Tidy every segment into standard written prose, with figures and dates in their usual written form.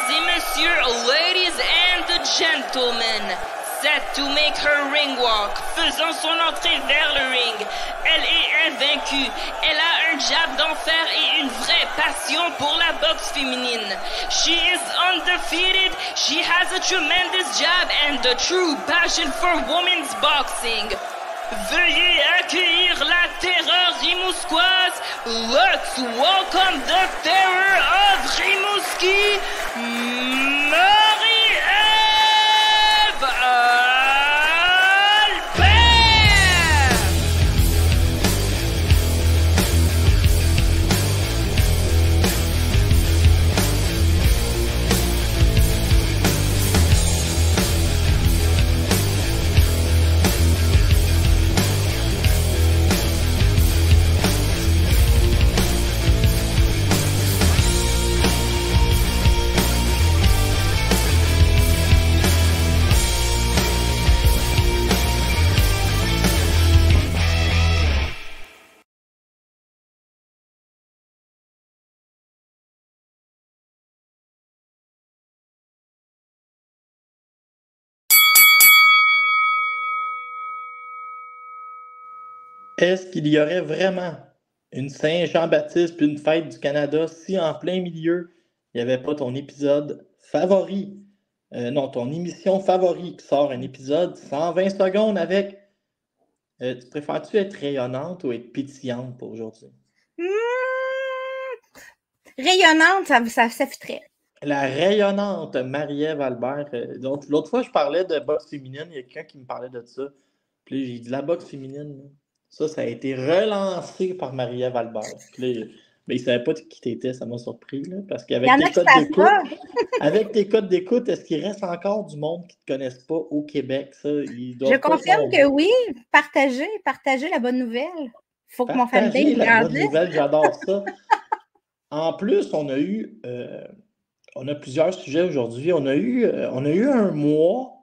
et messieurs, ladies and gentlemen, set to make her ring walk, faisant son entrée vers le ring. Elle est invaincue, elle a un jab d'enfer et une vraie passion pour la boxe féminine. She is undefeated, she has a tremendous jab and a true passion for women's boxing. Veuillez accueillir la terreur rimouskoise. Let's welcome the terror of Rimouski, Marie-Ève Albert! Est-ce qu'il y aurait vraiment une Saint-Jean-Baptiste puis une fête du Canada si en plein milieu, il n'y avait pas ton épisode favori, non, ton émission favori qui sort un épisode 120 secondes avec... tu préfères-tu être rayonnante ou être pétillante pour aujourd'hui? Rayonnante, ça fitterait. La rayonnante Marie-Ève Albert. L'autre fois, je parlais de boxe féminine. Il y a quelqu'un qui me parlait de ça. Puis là, j'ai dit la boxe féminine. Ça a été relancé par Marie-Ève Albert. Puis là, mais il ne savait pas qui t'étais. Ça m'a surpris. Là, parce qu'avec tes codes d'écoute, est-ce qu'il reste encore du monde qui ne te connaisse pas au Québec? Ça, je confirme que oui. Partagez la bonne nouvelle. Il faut que mon fanbase grandisse. Bonne nouvelle, j'adore ça. En plus, on a plusieurs sujets aujourd'hui. On a eu un mois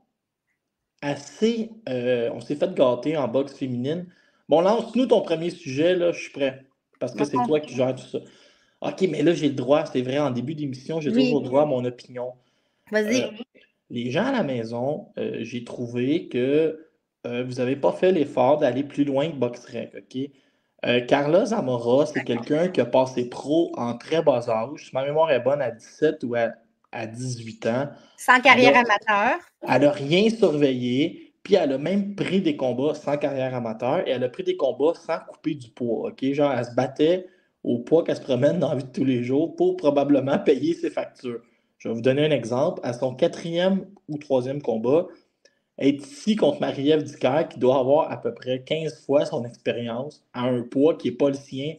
assez... on s'est fait gâter en boxe féminine. Bon, lance-nous ton premier sujet, là, je suis prêt. Parce que c'est toi qui gères tout ça. OK, mais là, j'ai le droit, c'est vrai, en début d'émission, j'ai toujours le droit à mon opinion. Vas-y. Les gens à la maison, j'ai trouvé que vous n'avez pas fait l'effort d'aller plus loin que BoxRec, OK? Carla Zamora, c'est quelqu'un qui a passé pro en très bas âge. Si ma mémoire est bonne, à 17 ou à 18 ans. Sans carrière amateur. Elle n'a rien surveillé, puis elle a même pris des combats sans carrière amateur et elle a pris des combats sans couper du poids. OK? Genre, elle se battait au poids qu'elle se promène dans la vie de tous les jours pour probablement payer ses factures. Je vais vous donner un exemple. À son 4e ou 3e combat, elle est ici contre Marie-Ève Dicker, qui doit avoir à peu près 15 fois son expérience à un poids qui n'est pas le sien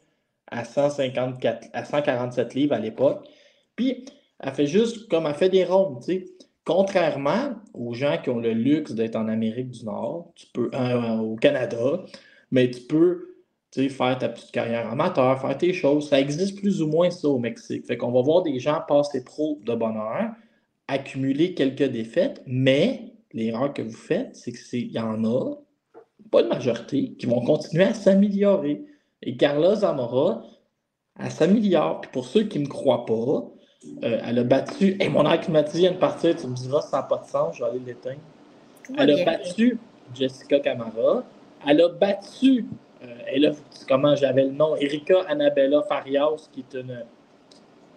à 147 livres à l'époque. Puis, elle fait juste comme elle fait des rondes, tu sais. Contrairement aux gens qui ont le luxe d'être en Amérique du Nord, tu peux, au Canada, mais tu peux faire ta petite carrière amateur, faire tes choses. Ça existe plus ou moins ça au Mexique. Fait qu'on va voir des gens passer pro de bonne heure, accumuler quelques défaites, mais l'erreur que vous faites, c'est qu'il y en a, pas de majorité, qui vont continuer à s'améliorer. Et Carla Zamora, elle s'améliore. Puis pour ceux qui ne me croient pas, elle a battu... Hey, mon air climatisé vient de partir, tu me diras, ça n'a pas de sens, je vais aller l'éteindre. Elle a battu Jessica Camara. Elle a battu, comment j'avais le nom, Erika Annabella Farias, qui est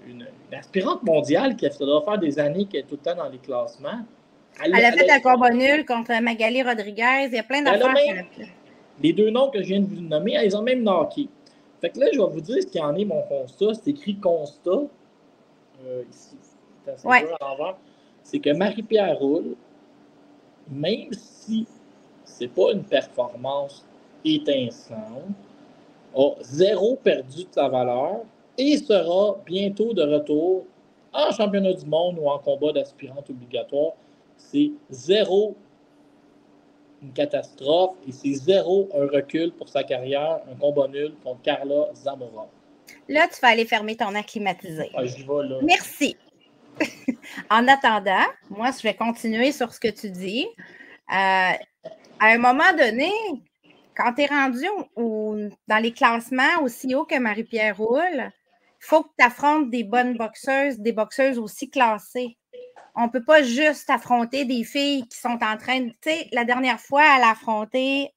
une aspirante mondiale qui doit faire des années qu'elle est tout le temps dans les classements. Elle a fait un combat nul contre Magali Rodriguez. Il y a plein d'affaires. Les deux noms que je viens de vous nommer, ils ont même knocké. Fait que là, je vais vous dire ce qu'il y en est, mon constat. C'est écrit constat. Ici. C'est que Marie-Pierre Roule, même si c'est pas une performance étincelante, a 0 perdu de sa valeur et sera bientôt de retour en championnat du monde ou en combat d'aspirante obligatoire. C'est 0 une catastrophe et c'est 0 un recul pour sa carrière, un combat nul contre Carla Zamora. Là, tu vas aller fermer ton air climatisé. Ah, j'y vais, là. Merci. En attendant, moi, je vais continuer sur ce que tu dis. À un moment donné, quand tu es rendu dans les classements aussi haut que Marie-Pierre Roule, il faut que tu affrontes des bonnes boxeuses, des boxeuses aussi classées. On ne peut pas juste affronter des filles qui sont en train de... Tu sais, la dernière fois, elle a affronté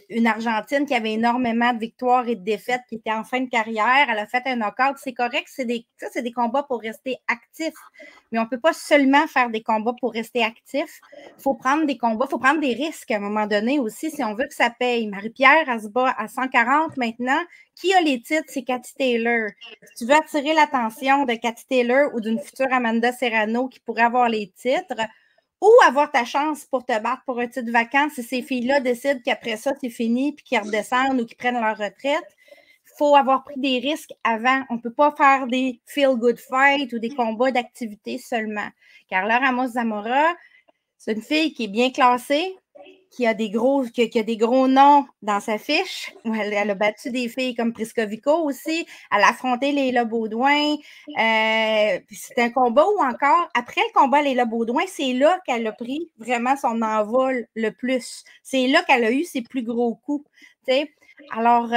une Argentine qui avait énormément de victoires et de défaites, qui était en fin de carrière. Elle a fait un knockout. C'est correct, c'est des combats pour rester actifs. Mais on ne peut pas seulement faire des combats pour rester actifs. Il faut prendre des combats, il faut prendre des risques à un moment donné aussi si on veut que ça paye. Marie-Pierre, elle se bat à 140 maintenant. Qui a les titres? C'est Cathy Taylor. Si tu veux attirer l'attention de Cathy Taylor ou d'une future Amanda Serrano qui pourrait avoir les titres, ou avoir ta chance pour te battre pour un titre vacant si ces filles-là décident qu'après ça, c'est fini puis qu'ils redescendent ou qu'ils prennent leur retraite. Il faut avoir pris des risques avant. On ne peut pas faire des feel-good fights ou des combats d'activité seulement. Carla Ramos-Zamora, c'est une fille qui est bien classée, qui a des gros noms dans sa fiche. Elle a battu des filles comme Priscovico aussi. Elle a affronté Leila Baudouin. C'est un combat où encore, après le combat Leila Baudouin, c'est là qu'elle a pris vraiment son envol le plus. C'est là qu'elle a eu ses plus gros coups. T'sais. Alors,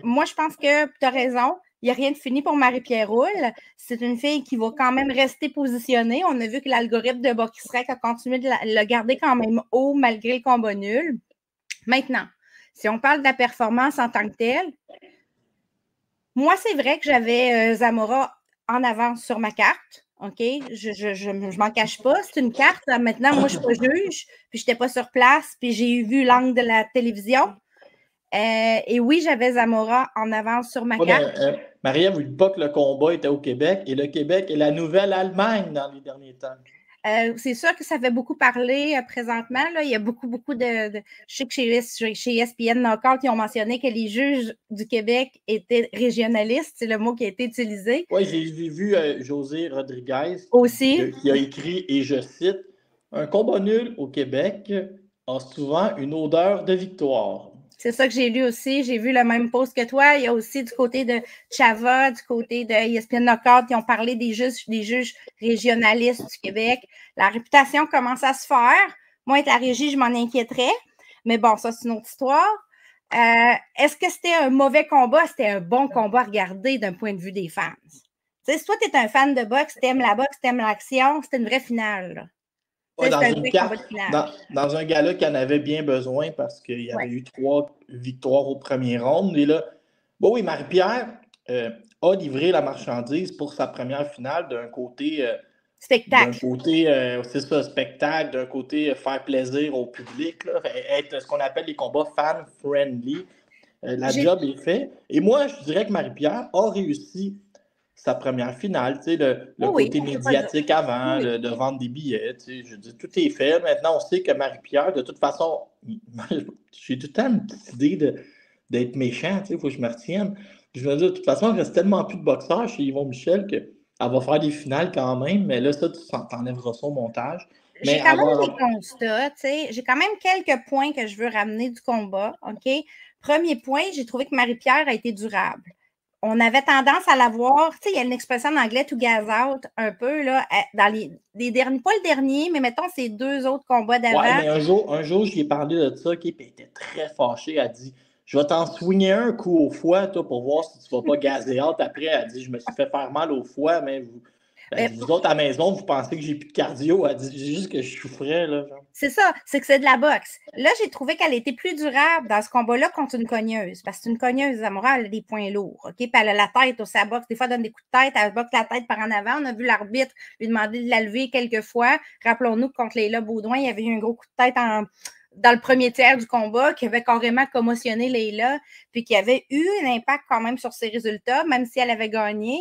moi, je pense que tu as raison. Il n'y a rien de fini pour Marie-Pierre Roule. C'est une fille qui va quand même rester positionnée. On a vu que l'algorithme de Boxrec a continué de le garder quand même haut malgré le combat nul. Maintenant, si on parle de la performance en tant que telle, moi, c'est vrai que j'avais Zamora en avance sur ma carte. OK? Je m'en cache pas. C'est une carte. Maintenant, moi, je ne suis pas juge, puis je n'étais pas sur place, puis j'ai vu l'angle de la télévision. Et oui, j'avais Zamora en avance sur ma carte. Marie, vous dites pas que le combat était au Québec et le Québec est la nouvelle Allemagne dans les derniers temps. C'est sûr que ça fait beaucoup parler présentement. Là. Il y a beaucoup de... Je sais que chez ESPN Knockout, ils ont mentionné que les juges du Québec étaient régionalistes. C'est le mot qui a été utilisé. Oui, j'ai vu José Rodriguez aussi qui a écrit, et je cite, « Un combat nul au Québec a souvent une odeur de victoire. » C'est ça que j'ai lu aussi. J'ai vu le même post que toi. Il y a aussi du côté de Chava, du côté de ESPN Knockout, qui ont parlé des juges régionalistes du Québec. La réputation commence à se faire. Moi, être à la régie, je m'en inquiéterais. Mais bon, ça, c'est une autre histoire. Est-ce que c'était un mauvais combat? C'était un bon combat à regarder d'un point de vue des fans. Tu sais, si toi, tu es un fan de boxe, tu aimes la boxe, tu aimes l'action, c'était une vraie finale. Là. Ouais, dans un gala qui en avait bien besoin parce qu'il y avait eu 3 victoires au premier round. Et là, bon oui, Marie-Pierre a livré la marchandise pour sa première finale d'un côté spectacle. D'un côté, c'est ça, spectacle, d'un côté faire plaisir au public, là, être ce qu'on appelle les combats fan-friendly. La job est faite. Et moi, je dirais que Marie-Pierre a réussi sa première finale, tu sais, le côté médiatique avant, de vendre des billets, tu sais, je dis, tout est fait. Maintenant, on sait que Marie-Pierre, de toute façon, j'ai tout le temps une petite idée d'être méchant, tu sais, il faut que je me retienne. Je veux dire, de toute façon, il ne reste tellement plus de boxeurs chez Yvon Michel qu'elle va faire des finales quand même, mais là, ça, tu t'enlèveras son montage. J'ai quand même des constats, tu sais, j'ai quand même quelques points que je veux ramener du combat, OK? Premier point, j'ai trouvé que Marie-Pierre a été durable. On avait tendance à la voir, tu sais, il y a une expression en anglais, to gas out, un peu, là, dans les derniers, pas le dernier, mais mettons ces 2 autres combats d'avant. Ouais, mais un jour, j'y ai parlé de ça, qui était très fâchée. Elle dit, je vais t'en swinguer un coup au foie, toi, pour voir si tu ne vas pas gazer out. Après, elle dit, je me suis fait faire mal au foie, mais vous autres à la maison, vous pensez que j'ai plus de cardio. Elle dit juste que je souffrais, là. C'est ça, c'est que c'est de la boxe. Là, j'ai trouvé qu'elle était plus durable dans ce combat-là contre une cogneuse. Parce que c'est une cogneuse, Zamora, elle a des points lourds. OK? Puis elle a la tête au sa boxe. Des fois, elle donne des coups de tête, elle boxe la tête par en avant. On a vu l'arbitre lui demander de la lever quelques fois. Rappelons-nous que contre Leila Baudouin, il y avait eu un gros coup de tête dans le premier tiers du combat qui avait carrément commotionné Leila, puis qui avait eu un impact quand même sur ses résultats, même si elle avait gagné.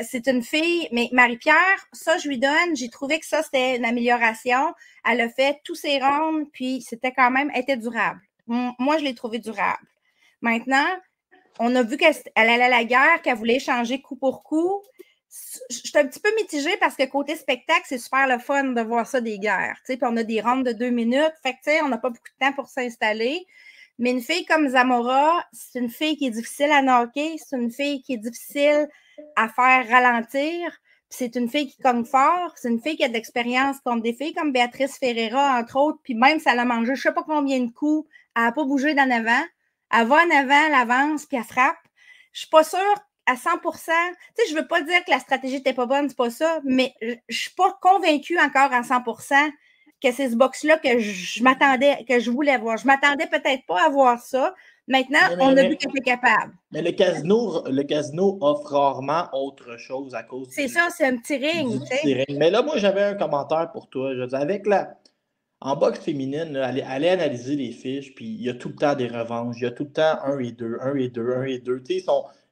C'est une fille, mais Marie-Pierre, ça, je lui donne. J'ai trouvé que ça, c'était une amélioration. Elle a fait tous ses rounds, puis c'était quand même, elle était durable. Moi, je l'ai trouvée durable. Maintenant, on a vu qu'elle allait à la guerre, qu'elle voulait échanger coup pour coup. Je suis un petit peu mitigée parce que côté spectacle, c'est super le fun de voir ça des guerres. Puis on a des rounds de 2 minutes. Fait que on n'a pas beaucoup de temps pour s'installer. Mais une fille comme Zamora, c'est une fille qui est difficile à knocker. C'est une fille qui est difficile à faire ralentir. Puis c'est une fille qui cogne fort. C'est une fille qui a de l'expérience contre des filles comme Béatrice Ferreira, entre autres. Puis même si elle a mangé je ne sais pas combien de coups, elle n'a pas bougé d'en avant. Elle va en avant, elle avance, puis elle frappe. Je ne suis pas sûre. à 100 tu sais, je ne veux pas dire que la stratégie n'était pas bonne, c'est pas ça, mais je ne suis pas convaincue encore à 100 que c'est ce box-là que je m'attendais, que je voulais voir. Je ne m'attendais peut-être pas à voir ça. Maintenant, on a vu qu'il était capable. Mais le casino offre rarement autre chose à cause c'est ça, c'est un petit ring. ring. Mais là, moi, j'avais un commentaire pour toi. Je veux dire, en boxe féminine, là, allez analyser les fiches, puis il y a tout le temps des revanches. Il y a tout le temps 1 et 2, 1 et 2, 1 et 2. Il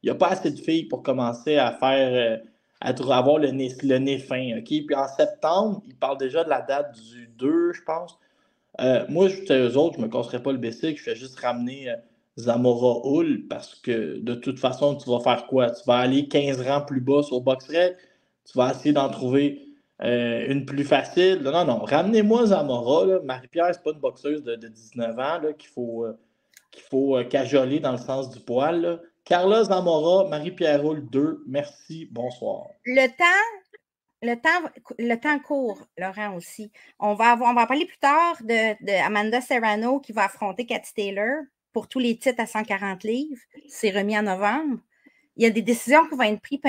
n'y a pas assez de filles pour commencer à faire, avoir le nez fin. OK? Puis en septembre, ils parlent déjà de la date du 2, je pense. Moi, eux autres, je ne me casserais pas le bessic, je fais juste ramener Zamora Hull parce que de toute façon, tu vas faire quoi? Tu vas aller 15 rangs plus bas sur BoxRec, tu vas essayer d'en trouver une plus facile. Non, ramenez-moi Zamora. Là. Marie-Pierre, c'est pas une boxeuse de 19 ans là, qu'il faut cajoler dans le sens du poil. Là. Carla Zamora, Marie-Pierre Hull 2, merci, bonsoir. Le temps court, Laurent, aussi. On va en parler plus tard de Amanda Serrano qui va affronter Katie Taylor pour tous les titres à 140 livres. C'est remis en novembre. Il y a des décisions qui vont être prises,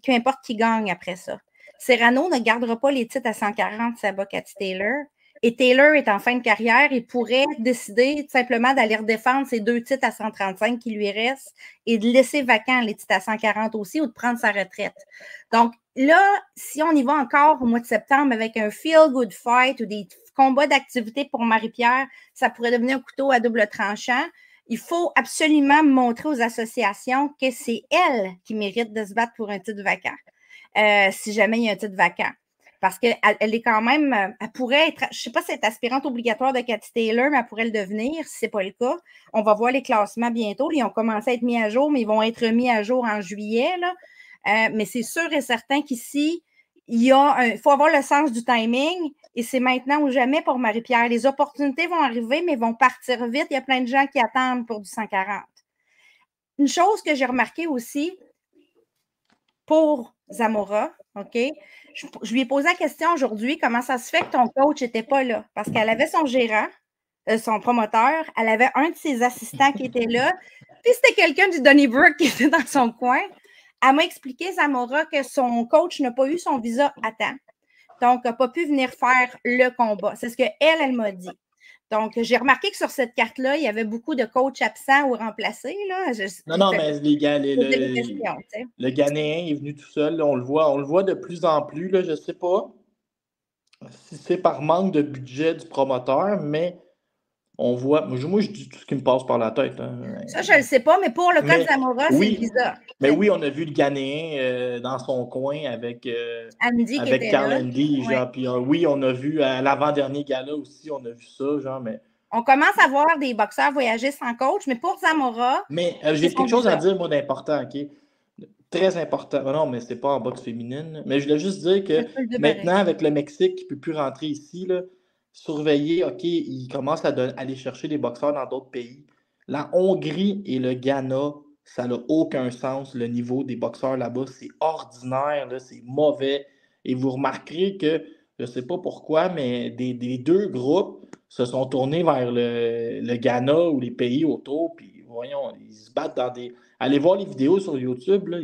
peu importe qui gagne après ça. Serrano ne gardera pas les titres à 140 si elle bat Katie Taylor. Et Taylor est en fin de carrière et pourrait décider tout simplement d'aller redéfendre ses 2 titres à 135 qui lui restent et de laisser vacant les titres à 140 aussi ou de prendre sa retraite. Donc là, si on y va encore au mois de septembre avec un feel-good fight ou des combats d'activité pour Marie-Pierre, ça pourrait devenir un couteau à double tranchant. Il faut absolument montrer aux associations que c'est elle qui mérite de se battre pour un titre vacant, si jamais il y a un titre vacant. Parce qu'elle est quand même, elle pourrait être, je ne sais pas si elle est aspirante obligatoire de Katie Taylor, mais elle pourrait le devenir si ce n'est pas le cas. On va voir les classements bientôt. Ils ont commencé à être mis à jour, mais ils vont être mis à jour en juillet. Là. Mais c'est sûr et certain qu'ici, il faut avoir le sens du timing et c'est maintenant ou jamais pour Marie-Pierre. Les opportunités vont arriver, mais vont partir vite. Il y a plein de gens qui attendent pour du 140. Une chose que j'ai remarquée aussi pour Zamora, OK? Je lui ai posé la question aujourd'hui, comment ça se fait que ton coach n'était pas là? Parce qu'elle avait son gérant, son promoteur, elle avait un de ses assistants qui était là, puis c'était quelqu'un du Donnybrook qui était dans son coin. Elle m'a expliqué, Zamora, que son coach n'a pas eu son visa à temps. Donc, n'a pas pu venir faire le combat. C'est ce qu'elle m'a dit. Donc, j'ai remarqué que sur cette carte-là, il y avait beaucoup de coachs absents ou remplacés. Là. Non, mais le Ghanéen est venu tout seul. Là, on le voit de plus en plus. Là, je ne sais pas si c'est par manque de budget du promoteur, mais on voit. Moi, je dis tout ce qui me passe par la tête. Hein. Ça, je ne le sais pas, mais pour le cas de Zamora, c'est le visa. Mais oui, on a vu le Ghanéen dans son coin avec Carl Andy. Genre, puis, oui, on a vu à l'avant-dernier gala aussi, on a vu ça. Genre, mais... On commence à voir des boxeurs voyager sans coach, mais pour Zamora. Mais j'ai quelque chose à dire, moi, d'important, OK? Très important. Non, mais c'est pas en boxe féminine. Mais je voulais juste dire que maintenant, avec le Mexique qui ne peut plus rentrer ici, là, surveiller, OK, ils commencent à aller chercher des boxeurs dans d'autres pays. La Hongrie et le Ghana, ça n'a aucun sens. Le niveau des boxeurs là-bas, c'est ordinaire, là, c'est mauvais. Et vous remarquerez que, je ne sais pas pourquoi, mais des 2 groupes se sont tournés vers le Ghana ou les pays autour. Puis, voyons, ils se battent dans des... Allez voir les vidéos sur YouTube. Là,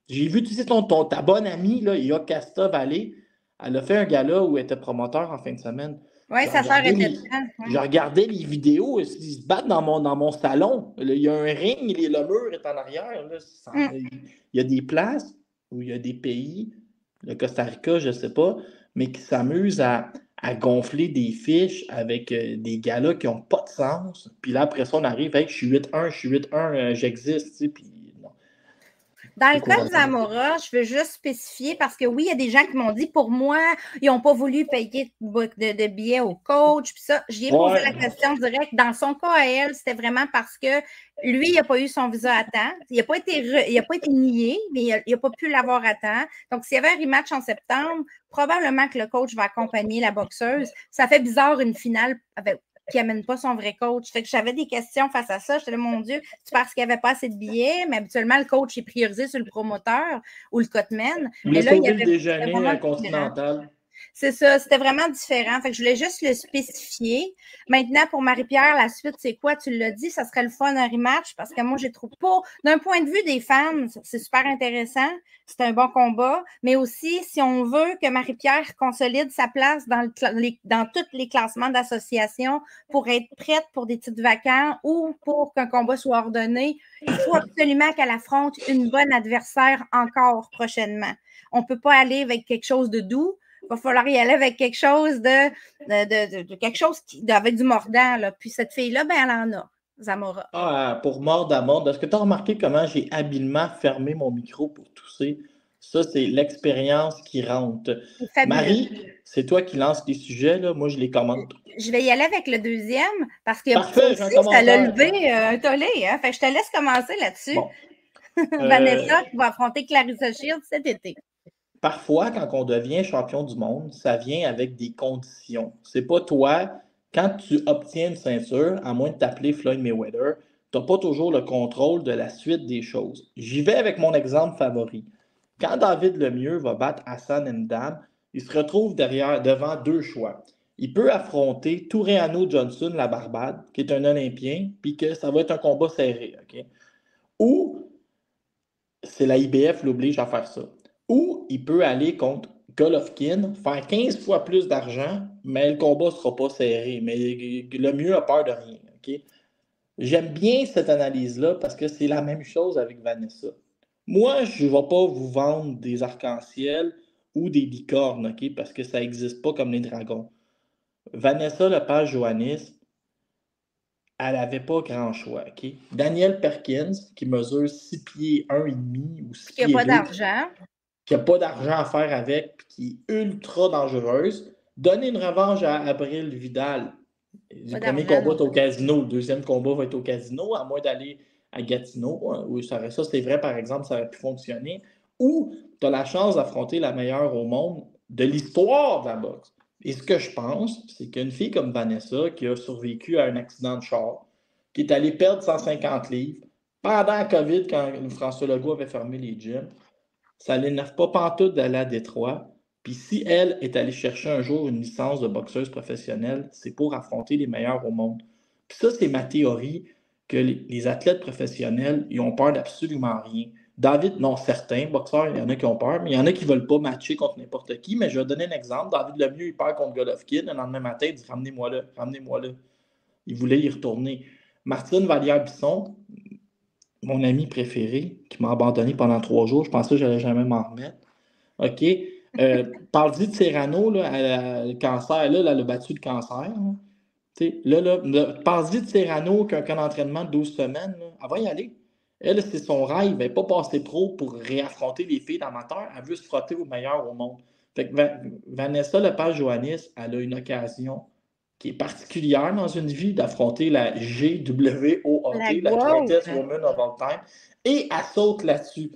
j'ai vu, tu sais, ta bonne amie, là, Yokasta Vallée, elle a fait un gala où elle était promoteur en fin de semaine. Oui, ça sert J'ai regardé les vidéos, ils se battent dans mon salon. Il y a un ring, le mur est en arrière. Là, il y a des places où il y a des pays, le Costa Rica, je ne sais pas, mais qui s'amusent à gonfler des fiches avec des galas qui n'ont pas de sens. Puis là, après ça, on arrive avec je suis 8-1, j'existe. Tu sais, puis non. Dans le cas de Zamora, je veux juste spécifier parce que oui, il y a des gens qui m'ont dit pour moi, ils n'ont pas voulu payer de billets au coach. Puis ça, j'y ai posé la question directe. Dans son cas à elle, c'était vraiment parce que lui, il n'a pas eu son visa à temps. Il n'a pas été nié, mais il n'a pas pu l'avoir à temps. Donc, s'il y avait un rematch en septembre, probablement que le coach va accompagner la boxeuse. Ça fait bizarre une finale qui n'amène pas son vrai coach. Fait que j'avais des questions face à ça. J'étais là, mon Dieu, c'est parce qu'il n'y avait pas assez de billets, mais habituellement, le coach est priorisé sur le promoteur ou le cutman. Mais là, il y avait le déjeuner à Continental. C'est ça, c'était vraiment différent. Fait que je voulais juste le spécifier. Maintenant, pour Marie-Pierre, la suite, c'est quoi? Tu l'as dit, ça serait le fun un rematch parce que moi, j'ai trouvé pas. D'un point de vue des fans, c'est super intéressant. C'est un bon combat. Mais aussi, si on veut que Marie-Pierre consolide sa place dans tous les classements d'association pour être prête pour des titres vacants ou pour qu'un combat soit ordonné, il faut absolument qu'elle affronte une bonne adversaire encore prochainement. On ne peut pas aller avec quelque chose de doux. Il va falloir y aller avec quelque chose avec du mordant. Là. Puis cette fille-là, ben, elle en a, Zamora. Ah, pour mordre à mordre, est-ce que tu as remarqué comment j'ai habilement fermé mon micro pour tousser? Ça, c'est l'expérience qui rentre. C'est fabuleux. Marie, c'est toi qui lances les sujets, là. Moi, je les commente. Je vais y aller avec le deuxième parce que Parfait, ça l'a levé un tollé. Hein? Fait que je te laisse commencer là-dessus. Bon. Vanessa qui va affronter Clarissa Shields cet été. Parfois, quand on devient champion du monde, ça vient avec des conditions. C'est pas toi, quand tu obtiens une ceinture, à moins de t'appeler Floyd Mayweather, tu n'as pas toujours le contrôle de la suite des choses. J'y vais avec mon exemple favori. Quand David Lemieux va battre Hassan N'Dam, il se retrouve devant deux choix. Il peut affronter Tureano Johnson, la Barbade, qui est un Olympien, puis que ça va être un combat serré. Okay? Ou c'est la IBF l'oblige à faire ça. Ou il peut aller contre Golovkin, faire 15 fois plus d'argent, mais le combat ne sera pas serré. Mais le mieux a peur de rien. Okay? J'aime bien cette analyse-là parce que c'est la même chose avec Vanessa. Moi, je ne vais pas vous vendre des arcs-en-ciel ou des licornes, okay? Parce que ça n'existe pas comme les dragons. Vanessa Lepage-Johannis, elle n'avait pas grand choix. Okay? Danielle Perkins, qui mesure 6 pieds 1,5 ou 6 pieds 2. Qui n'a pas d'argent. Qui n'a pas d'argent à faire avec, puis qui est ultra dangereuse. Donner une revanche à Abril Vidal. Le premier combat est au casino, le deuxième combat va être au casino, à moins d'aller à Gatineau. Oui, ça, c'est vrai, par exemple, ça aurait pu fonctionner. Ou tu as la chance d'affronter la meilleure au monde de l'histoire de la boxe. Et ce que je pense, c'est qu'une fille comme Vanessa, qui a survécu à un accident de char, qui est allée perdre 150 livres pendant la COVID, quand François Legault avait fermé les gyms, ça ne l'énerve pas pantoute d'aller à Détroit. Puis si elle est allée chercher un jour une licence de boxeuse professionnelle, c'est pour affronter les meilleurs au monde. Puis ça, c'est ma théorie, que les athlètes professionnels, ils ont peur d'absolument rien. David, non, certains boxeurs, il y en a qui ont peur, mais il y en a qui ne veulent pas matcher contre n'importe qui. Mais je vais donner un exemple. David Lemieux, il perd contre Golovkin. Le lendemain matin, il dit « Ramenez-moi là, ramenez-moi là ». Il voulait y retourner. Martine Vallière-Bisson, mon ami préféré, qui m'a abandonné pendant 3 jours. Je pensais que je n'allais jamais m'en remettre. OK. Parle-y de Serrano, là, le cancer. Là, elle a battu le cancer. Hein. Parle-y de Serrano qui a un camp d'entraînement de 12 semaines. Là. Elle va y aller. Elle, c'est son rêve. Elle n'est pas passée pro pour réaffronter les filles d'amateurs. Elle veut se frotter aux meilleurs au monde. Fait que Vanessa Lepage-Johannis, elle a une occasion qui est particulière dans une vie d'affronter la GWOAT, la Greatest Woman of All Time, et elle saute là-dessus.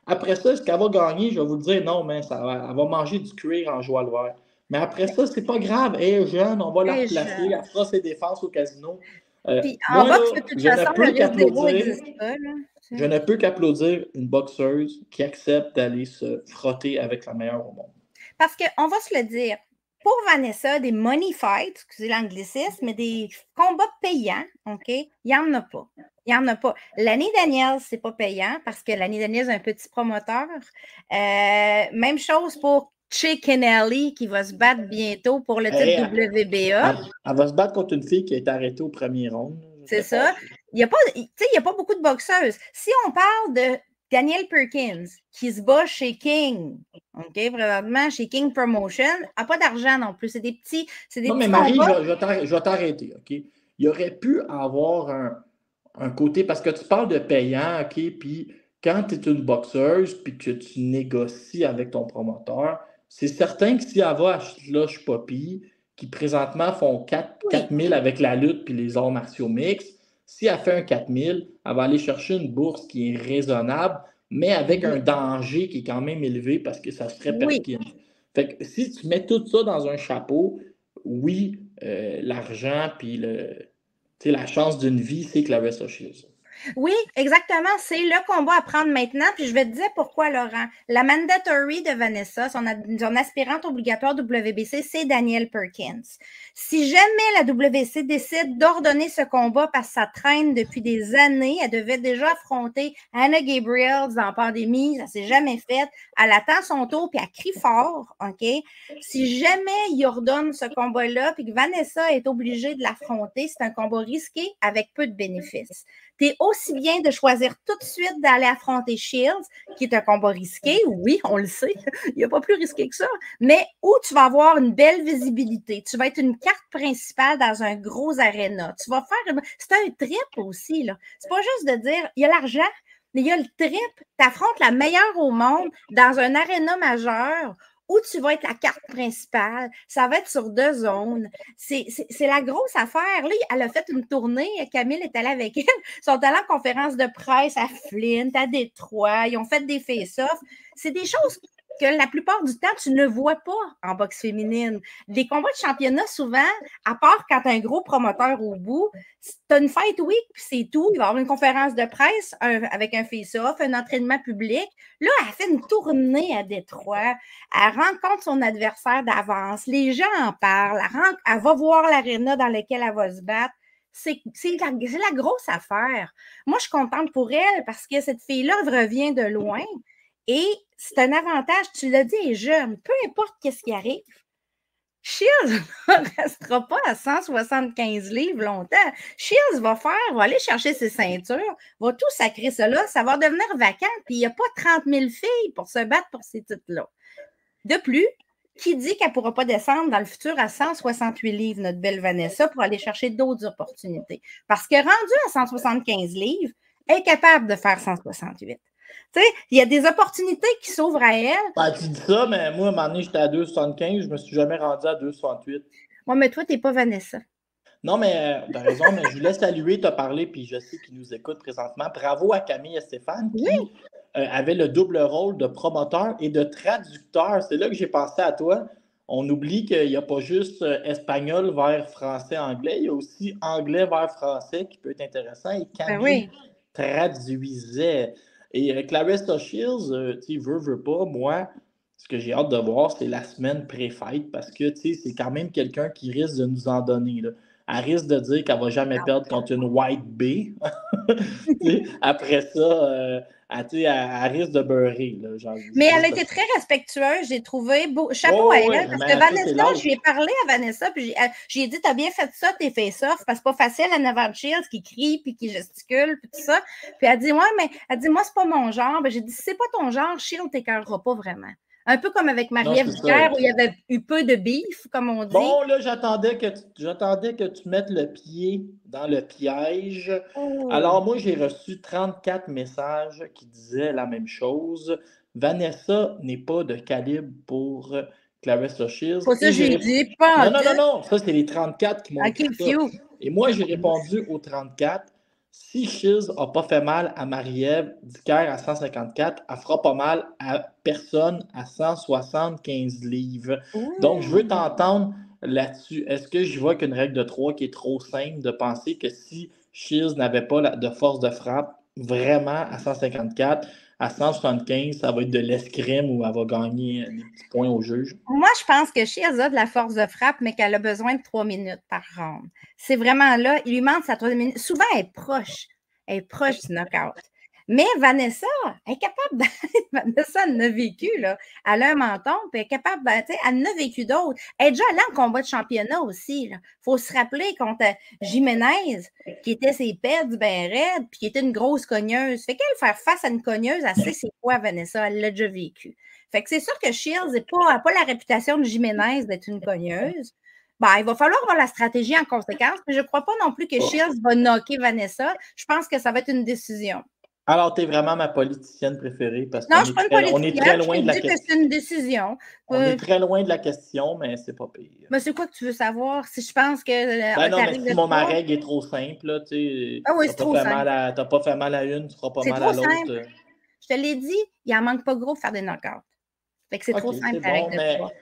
Après ça, est-ce qu'elle va gagner? Je vais vous le dire, non, mais elle va manger du cuir en joie le vert. Mais après ça, c'est pas grave. Elle est jeune, on va la replacer, elle fera ses défenses au casino. Puis, moi, là, je ne peux qu'applaudir une boxeuse qui accepte d'aller se frotter avec la meilleure au monde. Parce qu'on va se le dire, pour Vanessa, des money fights, excusez l'anglicisme, mais des combats payants, OK, il n'y en a pas. Il n'y en a pas. Lanny Daniels, ce n'est pas payant parce que Lanny Daniels est un petit promoteur. Même chose pour Chicken qui va se battre bientôt pour le titre WBA. Elle va se battre contre une fille qui a été arrêtée au premier round. C'est ça. Il n'y a pas beaucoup de boxeuses. Si on parle de Danielle Perkins, qui se bat chez King, OK, présentement, chez King Promotion, n'a pas d'argent non plus. C'est des petits. Non, mais Marie, je vais t'arrêter, OK? Il y aurait pu avoir un côté, parce que tu parles de payant, OK? Puis quand tu es une boxeuse, puis que tu négocies avec ton promoteur, c'est certain que si elle va à Slush Poppy, qui présentement font 4 000 avec la lutte puis les arts martiaux mixtes, si elle fait un 4 000, elle va aller chercher une bourse qui est raisonnable, mais avec un danger qui est quand même élevé parce que ça serait Perkins. Fait que si tu mets tout ça dans un chapeau, oui, l'argent puis la chance d'une vie, c'est Clarissa Shields. Oui, exactement. C'est le combat à prendre maintenant. Puis je vais te dire pourquoi, Laurent. La mandatory de Vanessa, son aspirante obligatoire WBC, c'est Danielle Perkins. Si jamais la WBC décide d'ordonner ce combat parce que ça traîne depuis des années, elle devait déjà affronter Hannah Gabriels dans la pandémie, ça s'est jamais fait. Elle attend son tour puis elle crie fort, OK? Si jamais il ordonne ce combat-là puis que Vanessa est obligée de l'affronter, c'est un combat risqué avec peu de bénéfices. T'es aussi bien de choisir tout de suite d'aller affronter Shields, qui est un combat risqué. Oui, on le sait. Il n'y a pas plus risqué que ça. Mais où tu vas avoir une belle visibilité. Tu vas être une carte principale dans un gros aréna. Tu vas faire... C'est un trip aussi, là. C'est pas juste de dire, il y a l'argent, mais il y a le trip. Tu affrontes la meilleure au monde dans un aréna majeur où tu vas être la carte principale. Ça va être sur 2 zones. C'est la grosse affaire. Là, elle a fait une tournée. Camille est allée avec elle. Ils sont allés en conférence de presse à Flint, à Détroit. Ils ont fait des face-offs. C'est des choses que la plupart du temps, tu ne vois pas en boxe féminine. Des combats de championnat, souvent, à part quand tu as un gros promoteur au bout, tu as une fight week, puis c'est tout. Il va y avoir une conférence de presse avec un face-off, un entraînement public. Là, elle fait une tournée à Détroit. Elle rencontre son adversaire d'avance. Les gens en parlent. Elle va voir l'aréna dans lequel elle va se battre. C'est la grosse affaire. Moi, je suis contente pour elle parce que cette fille-là revient de loin. Et c'est un avantage, tu l'as dit, elle est jeune, peu importe qu'est-ce qui arrive. Shields ne restera pas à 175 livres longtemps. Shields va aller chercher ses ceintures, va tout sacrer cela, ça va devenir vacant, puis il n'y a pas 30 000 filles pour se battre pour ces titres-là. De plus, qui dit qu'elle ne pourra pas descendre dans le futur à 168 livres, notre belle Vanessa, pour aller chercher d'autres opportunités? Parce que rendue à 175 livres, elle est capable de faire 168. Tu sais, il y a des opportunités qui s'ouvrent à elle. Ben, tu dis ça, mais moi, à un moment donné, j'étais à 2,75, je ne me suis jamais rendu à 2,68. Oui, mais toi, tu n'es pas Vanessa. Non, mais tu as raison, mais je voulais saluer, te parler, puis je sais qu'ils nous écoutent présentement. Bravo à Camille et Stéphane qui avaient le double rôle de promoteur et de traducteur. C'est là que j'ai pensé à toi. On oublie qu'il n'y a pas juste espagnol vers français-anglais, il y a aussi anglais vers français qui peut être intéressant. Et Camille traduisait. Et Claressa Shields, tu veux pas, moi, ce que j'ai hâte de voir, c'est la semaine pré-fight parce que c'est quand même quelqu'un qui risque de nous en donner. Là. Elle risque de dire qu'elle ne va jamais perdre contre une White Bay. Après ça, elle risque de beurrer. Là, mais elle a été très respectueuse, j'ai trouvé. Chapeau à elle, parce que Vanessa, je lui ai parlé à Vanessa, puis j'ai dit, t'as bien fait ça, tes face-off, parce que c'est pas facile à Nevada Shields qui crie, puis qui gesticule, puis tout ça. Puis elle dit, ouais, mais elle dit, moi, c'est pas mon genre. Ben, j'ai dit, si c'est pas ton genre, Shields t'écœurera pas vraiment. Un peu comme avec Marie-Ève Ducaire, où il y avait eu peu de beef, comme on dit. Bon, là, j'attendais que tu mettes le pied dans le piège. Oh. Alors, moi, j'ai reçu 34 messages qui disaient la même chose. Vanessa n'est pas de calibre pour Claressa Shields. Pour ça, j'ai dit pas. Non. Ça, c'est les 34 qui m'ont dit ça. Et moi, j'ai répondu aux 34. Si Shields n'a pas fait mal à Marie-Ève Ducaire à 154, elle ne fera pas mal à personne à 175 livres. Ouh. Donc, je veux t'entendre là-dessus. Est-ce que je vois qu'une règle de 3 qui est trop simple de penser que si Shields n'avait pas de force de frappe vraiment à 154, à 175, ça va être de l'escrime ou elle va gagner des petits points au juge? Moi, je pense que Shields a de la force de frappe, mais qu'elle a besoin de 3 minutes par round. C'est vraiment là, il lui manque sa 3 minutes. Souvent, elle est proche. Elle est proche du knockout. Mais Vanessa, elle est capable Vanessa, elle en a vécu, là. Elle a un menton, puis elle est capable elle en a vécu d'autres. Elle est déjà allée en combat de championnat aussi, là. Faut se rappeler contre Jiménez, qui était ses pèdes ben raides, puis qui était une grosse cogneuse. Fait qu'elle faire face à une cogneuse, elle sait c'est quoi, Vanessa, elle l'a déjà vécu. Fait que c'est sûr que Shields n'a pas la réputation de Jiménez d'être une cogneuse. Ben, il va falloir avoir la stratégie en conséquence, mais je ne crois pas non plus que Shields va knocker Vanessa. Je pense que ça va être une décision. Alors, tu es vraiment ma politicienne préférée parce non, je suis pas une politicienne. On est très loin de la question. C'est une décision. On est très loin de la question, mais c'est pas pire. Mais c'est quoi que tu veux savoir? Si je pense que. Non, mais si ma règle est trop simple, là, tu oui, c'est trop simple. T'as pas fait mal à une, tu feras pas mal à l'autre. Je te l'ai dit, il en manque pas gros pour faire des knockouts. Fait que c'est trop OK, simple c'est ta règle bon, de 3.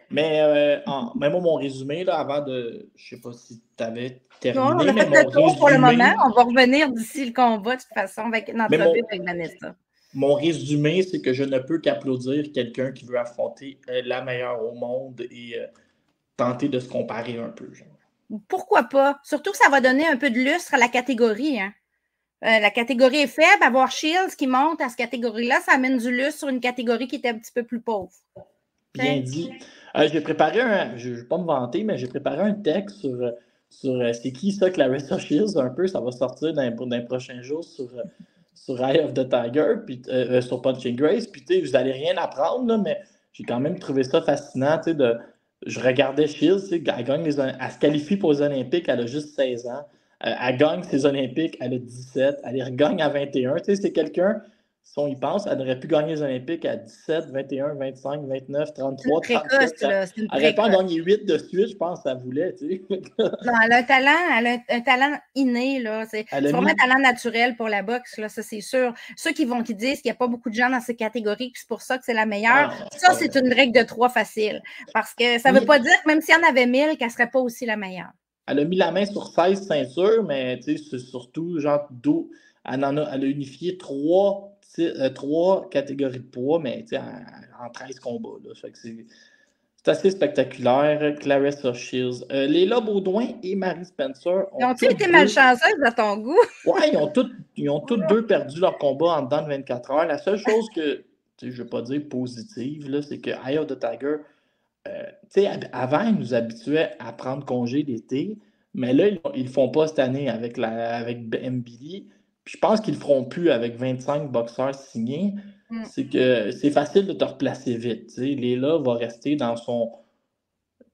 mais moi, mon résumé, là, avant de. Je sais pas si tu avais Non, on terminé, a mais fait le mon tour pour le moment. résumé, On va revenir d'ici le combat, de toute façon, avec une mais entrevue mon, avec Vanessa. mon résumé, c'est que je ne peux qu'applaudir quelqu'un qui veut affronter la meilleure au monde et tenter de se comparer un peu. Genre. Pourquoi pas? Surtout que ça va donner un peu de lustre à la catégorie. Hein. La catégorie est faible, avoir Shields qui monte à cette catégorie-là, ça amène du lustre sur une catégorie qui était un petit peu plus pauvre. Bien T'sais? dit. J'ai préparé je ne vais pas me vanter, mais j'ai préparé un texte sur c'est qui ça, Clarissa Shields, un peu. Ça va sortir dans les prochains jours sur Eye of the Tiger, puis sur Punching Grace. Puis, tu sais, vous n'allez rien apprendre, là, mais j'ai quand même trouvé ça fascinant, tu sais, je regardais Shields, tu sais, elle se qualifie pour les Olympiques, elle a juste 16 ans. Elle gagne ses Olympiques, elle a 17. Elle les regagne à 21. Tu sais, c'est quelqu'un, si on y pense, elle aurait pu gagner les Olympiques à 17, 21, 25, 29, C'est une 33, précoce, 37. là. C'est une Elle aurait pas précoce. gagné 8 de suite, je pense, ça voulait, tu sais. Non, elle a un talent inné, là. C'est Elle a vraiment un mis. talent naturel pour la boxe, là, ça c'est sûr. Ceux qui disent qu'il n'y a pas beaucoup de gens dans ces catégories, puis c'est pour ça que c'est la meilleure, Ah non, c'est ça pas c'est vrai. une règle de 3 facile. Parce que ça ne veut pas dire que même s'il y en avait 1000, qu'elle ne serait pas aussi la meilleure. Elle a mis la main sur 16 ceintures, mais tu sais, c'est surtout, genre, elle a unifié trois catégories de poids, mais tu sais, en 13 combats. Là. Fait que c'est assez spectaculaire. Clarissa Shields. Léla Baudouin et Marie Spencer Ils ont ont-tu toutes été deux. malchanceuses à ton goût? Ouais, ils ont toutes deux perdu leur combat en dedans de 24 heures. La seule chose que, tu sais, je ne veux pas dire positive, là, c'est que Eye of the Tiger, tu sais, avant, ils nous habituaient à prendre congé l'été, mais là, ils le font pas cette année avec Mbili. Puis je pense qu'ils le feront plus avec 25 boxeurs signés. C'est que c'est facile de te replacer vite. Tu sais. Léla va rester dans son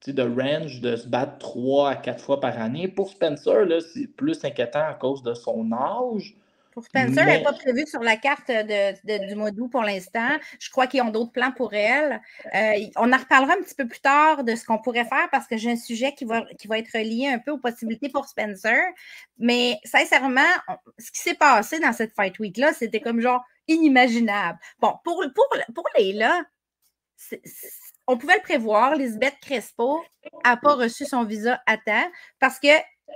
de range de se battre 3 à 4 fois par année. Pour Spencer, là, c'est plus inquiétant à cause de son âge. Pour Spencer, elle n'est Mais pas prévue sur la carte du mois d'août pour l'instant. Je crois qu'ils ont d'autres plans pour elle. On en reparlera un petit peu plus tard de ce qu'on pourrait faire parce que j'ai un sujet qui va être lié un peu aux possibilités pour Spencer. Mais sincèrement, ce qui s'est passé dans cette Fight Week-là, c'était comme genre inimaginable. Bon, pour Léla, on pouvait le prévoir. Lisbeth Crespo n'a pas reçu son visa à temps parce que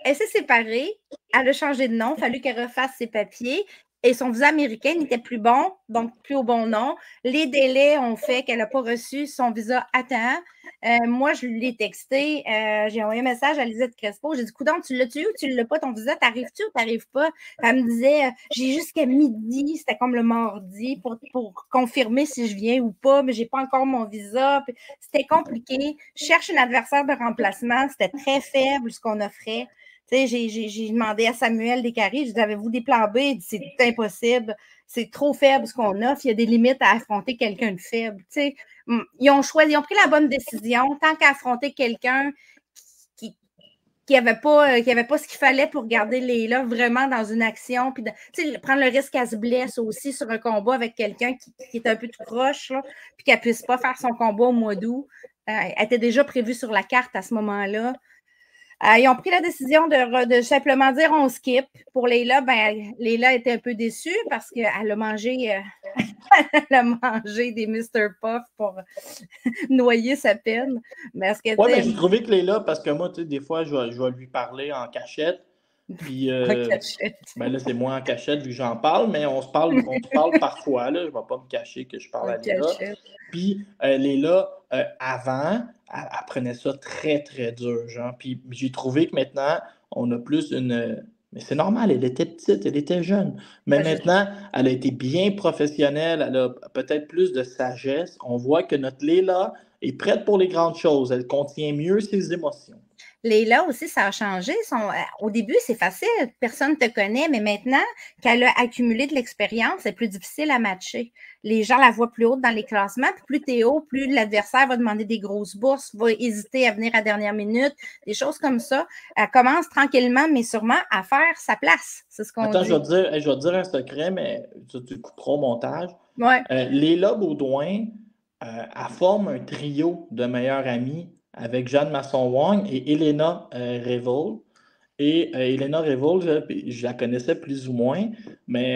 elle s'est séparée, elle a changé de nom, il a fallu qu'elle refasse ses papiers et son visa américain n'était plus bon, donc plus au bon nom. Les délais ont fait qu'elle n'a pas reçu son visa à temps. Moi, je lui ai texté, j'ai envoyé un message à Lisette Crespo, j'ai dit, coudonc, tu l'as-tu ou tu ne l'as pas ton visa, t'arrives-tu ou t'arrives pas? Elle me disait, j'ai jusqu'à midi, c'était comme le mardi, pour confirmer si je viens ou pas, mais j'ai pas encore mon visa. C'était compliqué. Je cherche un adversaire de remplacement, c'était très faible ce qu'on offrait. J'ai demandé à Samuel Descaries, je dis, avez-vous des plans B? Il dit, c'est impossible, c'est trop faible ce qu'on offre, il y a des limites à affronter quelqu'un de faible. Ils ont pris la bonne décision, tant qu'à affronter quelqu'un qui n'avait pas ce qu'il fallait pour garder Léla vraiment dans une action, puis prendre le risque qu'elle se blesse aussi sur un combat avec quelqu'un qui est un peu tout proche, là, puis qu'elle ne puisse pas faire son combat au mois d'août. Elle était déjà prévue sur la carte à ce moment-là. Ils ont pris la décision de simplement dire on skip. Pour Léla, Léla était un peu déçue parce qu'elle a mangé des Mr. Puff pour noyer sa peine. Mais mais j'ai trouvé que Léla, parce que moi, tu sais, des fois, je vais lui parler en cachette. Puis, là, c'est moi en cachette vu que j'en parle, mais on se parle parfois. Là, je ne vais pas me cacher que je parle à Léla. Puis, Léla, avant, elle prenait ça très, très dur. Genre. Puis, j'ai trouvé que maintenant, on a plus une. Mais c'est normal, elle était petite, elle était jeune. Mais maintenant, elle a été bien professionnelle, elle a peut-être plus de sagesse. On voit que notre Léla est prête pour les grandes choses. Elle contient mieux ses émotions. Léla aussi, ça a changé. Au début, c'est facile, personne ne te connaît, mais maintenant qu'elle a accumulé de l'expérience, c'est plus difficile à matcher. Les gens la voient plus haute dans les classements, puis plus tu es haut, plus l'adversaire va demander des grosses bourses, va hésiter à venir à dernière minute, des choses comme ça. Elle commence tranquillement, mais sûrement, à faire sa place. C'est ce qu'on dit. Attends, je vais te dire un secret, mais tu couperas au montage. Ouais. Léla Baudouin, elle forme un trio de meilleures amies avec Jeanne Masson-Wong et Elena Revolt. Et Elena Revolt, je la connaissais plus ou moins, mais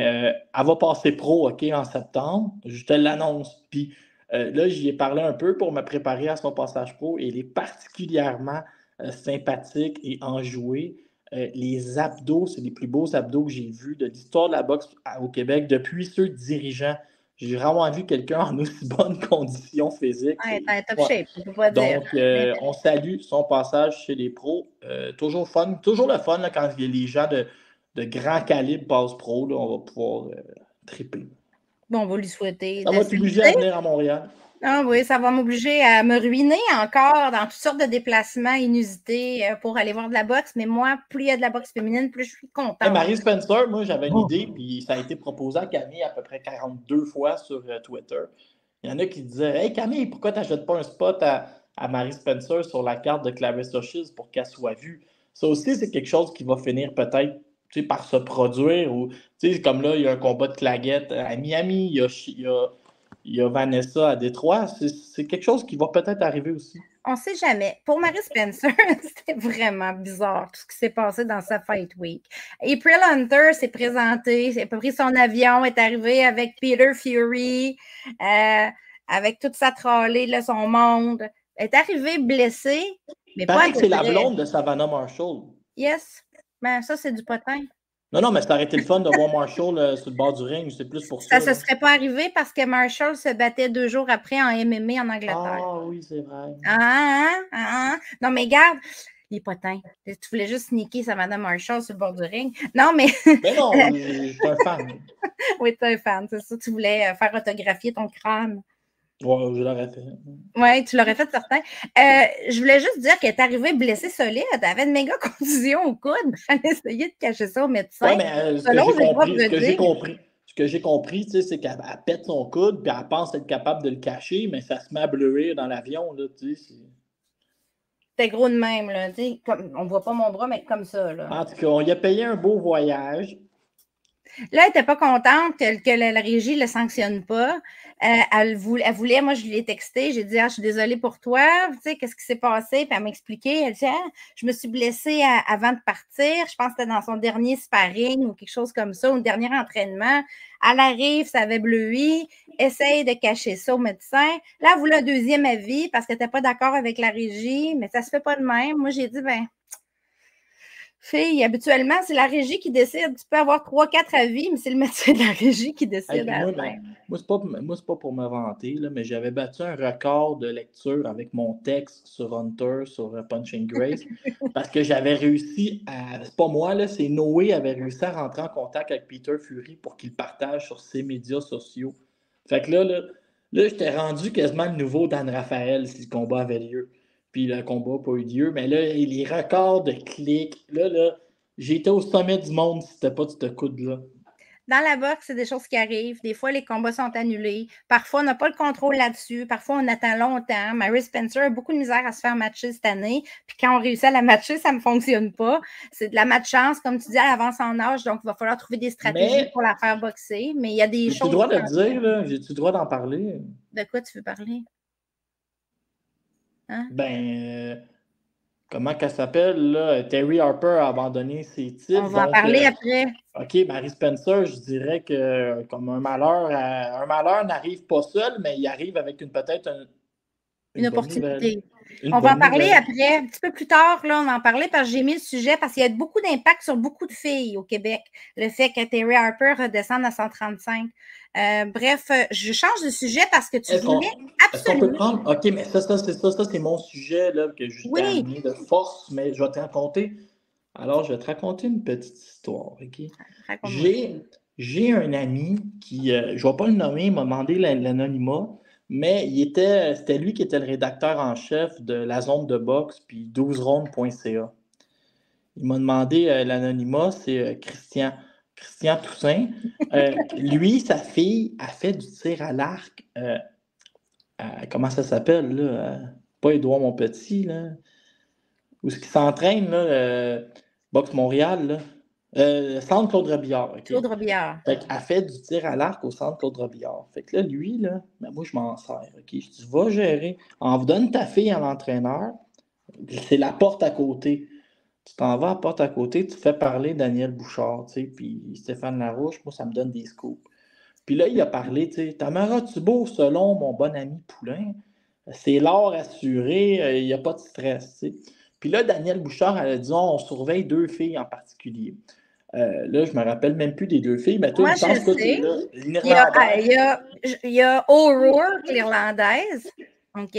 elle va passer pro, OK, en septembre. Je te l'annonce. Puis Là, j'y ai parlé un peu pour me préparer à son passage pro et il est particulièrement sympathique et enjoué. Les abdos, c'est les plus beaux abdos que j'ai vus de l'histoire de la boxe au Québec depuis ceux dirigeants. J'ai rarement vu quelqu'un en aussi bonne condition physique. Ouais, t'es en top Ouais. shape, on peut pas dire. Donc, on salue son passage chez les pros. Toujours fun, toujours le fun là, quand les gens de grand calibre passent pro, là, on va pouvoir triper. Bon, on va lui souhaiter Ça va t'obliger à venir à Montréal. Ah oui, ça va m'obliger à me ruiner encore dans toutes sortes de déplacements inusités pour aller voir de la boxe. Mais moi, plus il y a de la boxe féminine, plus je suis contente. Hey, Marie Spencer, moi, j'avais une idée, puis ça a été proposé à Camille à peu près 42 fois sur Twitter. Il y en a qui disaient « Hey Camille, pourquoi tu n'achètes pas un spot à Marie Spencer sur la carte de Clarissa Shields pour qu'elle soit vue? » Ça aussi, c'est quelque chose qui va finir peut-être par se produire. Ou, comme là, il y a un combat de claguettes à Miami, il y a Vanessa à Détroit. C'est quelque chose qui va peut-être arriver aussi. On ne sait jamais. Pour Marie Spencer, c'était vraiment bizarre tout ce qui s'est passé dans sa Fight Week. April Hunter s'est présentée, a pris son avion, est arrivée avec Peter Fury, avec toute sa trolley, là, son monde. Elle est arrivée blessée, mais Pareil pas que c'est la blonde de Savannah Marshall. Yes. Ben, ça, c'est du potin. Non, mais ça aurait été le fun de voir Marshall sur le bord du ring. C'est plus pour Ça ça. ne se serait pas arrivé parce que Marshall se battait 2 jours après en MMA en Angleterre. Ah oui, c'est vrai. Non, mais regarde, les potins. Tu voulais juste sneaker Savannah Marshall sur le bord du ring. Non, mais. Mais non, je suis un fan. Oui, tu es un fan, c'est ça. Tu voulais faire autographier ton crâne. Oui, je l'aurais fait. Oui, tu l'aurais fait certain. Je voulais juste dire qu'elle est arrivée blessée solide. Elle avait une méga contusion au coude. Elle a essayé de cacher ça au médecin. Oui, mais ce que j'ai compris, c'est qu'elle pète son coude puis elle pense être capable de le cacher, mais ça se met à bleuir dans l'avion. C'était gros de même. Là, on ne voit pas mon bras, mais comme ça. Là. En tout cas, on lui a payé un beau voyage. Là, elle n'était pas contente que la régie ne le sanctionne pas. Elle voulait, moi, je lui ai texté, j'ai dit, je suis désolée pour toi, tu sais, qu'est-ce qui s'est passé? Puis elle m'a expliqué, elle dit, je me suis blessée avant de partir, je pense que c'était dans son dernier sparring ou quelque chose comme ça, ou le dernier entraînement. Elle arrive, ça avait bleui, essaye de cacher ça au médecin. Là, elle voulait un deuxième avis parce qu'elle n'était pas d'accord avec la régie, mais ça ne se fait pas de même. Moi, j'ai dit, fille, habituellement, c'est la régie qui décide. Tu peux avoir 3-4 avis, mais c'est le médecin de la régie qui décide. Moi, c'est pas pour me vanter, là, mais j'avais battu un record de lecture avec mon texte sur Hunter, sur Punching Grace, parce que j'avais réussi à... C'est pas moi, là, c'est Noé avait réussi à rentrer en contact avec Peter Fury pour qu'il partage sur ses médias sociaux. Fait que là j'étais rendu quasiment le nouveau Dan Raphaël si le combat avait lieu. Puis le combat n'a pas eu lieu. Mais là, les records de clics, là, j'étais au sommet du monde si c'était pas de ce coude-là. Dans la boxe, c'est des choses qui arrivent. Des fois, les combats sont annulés. Parfois, on n'a pas le contrôle là-dessus. Parfois, on attend longtemps. Marie Spencer a beaucoup de misère à se faire matcher cette année. Puis quand on réussit à la matcher, ça ne fonctionne pas. C'est de la match-chance. Comme tu dis, elle avance en âge. Donc, il va falloir trouver des stratégies pour la faire boxer. Mais il y a des choses... J'ai-tu le droit de le dire, là? J'ai-tu le droit d'en parler? De quoi tu veux parler? Hein? Comment qu'elle s'appelle, là? Terry Harper a abandonné ses titres. On va en parler après. OK, Marie Spencer, je dirais que comme un malheur n'arrive pas seul, mais il arrive avec peut-être une opportunité. On va en parler après, un petit peu plus tard, là, on va en parler parce que j'ai mis le sujet, parce qu'il y a beaucoup d'impact sur beaucoup de filles au Québec, le fait que Terry Harper redescende à 135. Bref, je change de sujet parce que tu voulais absolument... Est-ce qu'on peut prendre... OK, mais ça c'est mon sujet là, que je t'ai amené de force, mais je vais te raconter. Alors, je vais te raconter une petite histoire, OK? J'ai un ami qui, je ne vais pas le nommer, il m'a demandé l'anonymat, mais c'était lui qui était le rédacteur en chef de La Zone de boxe puis 12rondes.ca. Il m'a demandé l'anonymat, c'est Christian Toussaint. Lui, sa fille a fait du tir à l'arc. Comment ça s'appelle, là? Pas Édouard Montpetit, là. Où est-ce qu'il s'entraîne, là? Boxe Montréal, là. Centre Claude Robillard. Okay? Claude Robillard. Fait qu'elle fait du tir à l'arc au centre Claude Robillard. Fait que là, lui, là, moi, je m'en sers. OK? Je dis, va gérer. On vous donne ta fille à l'entraîneur. C'est la porte à côté. Tu t'en vas à la porte à côté, tu fais parler Daniel Bouchard, tu sais, puis Stéphane Larouche, moi, ça me donne des scoops. Puis là, il a parlé, tu sais, Tamara Thibault, selon mon bon ami Poulain, c'est l'or assuré, il n'y a pas de stress, tu sais. Puis là, Daniel Bouchard, elle a dit, on surveille 2 filles en particulier. Là, je me rappelle même plus des 2 filles, mais toi, il Moi, me semble je que tu es sais. là. Il y a, L'Irlandaise. il y a O'Rourke, l'Irlandaise. OK?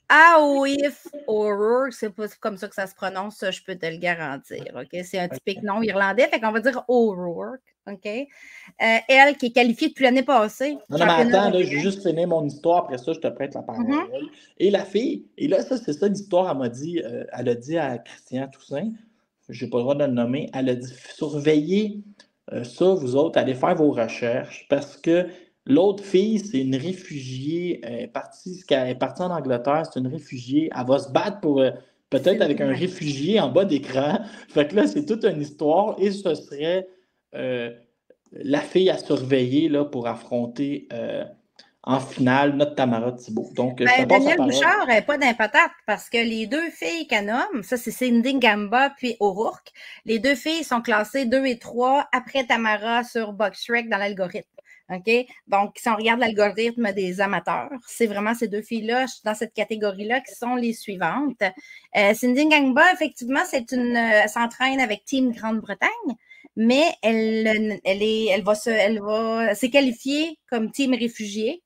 Aoif O'Rourke, c'est pas comme ça que ça se prononce, ça, je peux te le garantir. OK? C'est un typique nom irlandais, fait qu'on va dire O'Rourke. OK? Elle qui est qualifiée depuis l'année passée. Non, mais Championnat attends, là, je européen. vais juste finir mon histoire, après ça, je te prête la parole. Mhm. Et la fille, et là, ça, c'est ça l'histoire, elle m'a dit, elle a dit à Christian Toussaint, je n'ai pas le droit de le nommer, elle a dit, surveillez ça, vous autres, allez faire vos recherches, parce que l'autre fille, c'est une réfugiée, elle est partie en Angleterre, c'est une réfugiée, elle va se battre pour, peut-être avec un réfugié en bas d'écran. Fait que là, c'est toute une histoire, et ce serait la fille à surveiller là, pour affronter en finale notre Tamara Thibault. Donc, je te passe la Daniel parole. Bouchard n'est pas d'impatate parce que les 2 filles qu'elle nomme, ça c'est Cindy Gamba puis O'Rourke, les 2 filles sont classées 2 et 3 après Tamara sur BoxRec dans l'algorithme. OK? Donc, si on regarde l'algorithme des amateurs, c'est vraiment ces 2 filles-là, dans cette catégorie-là, qui sont les suivantes. Cindy Gamba, effectivement, elle s'entraîne avec Team Grande-Bretagne, mais elle va s'est qualifiée comme team réfugié.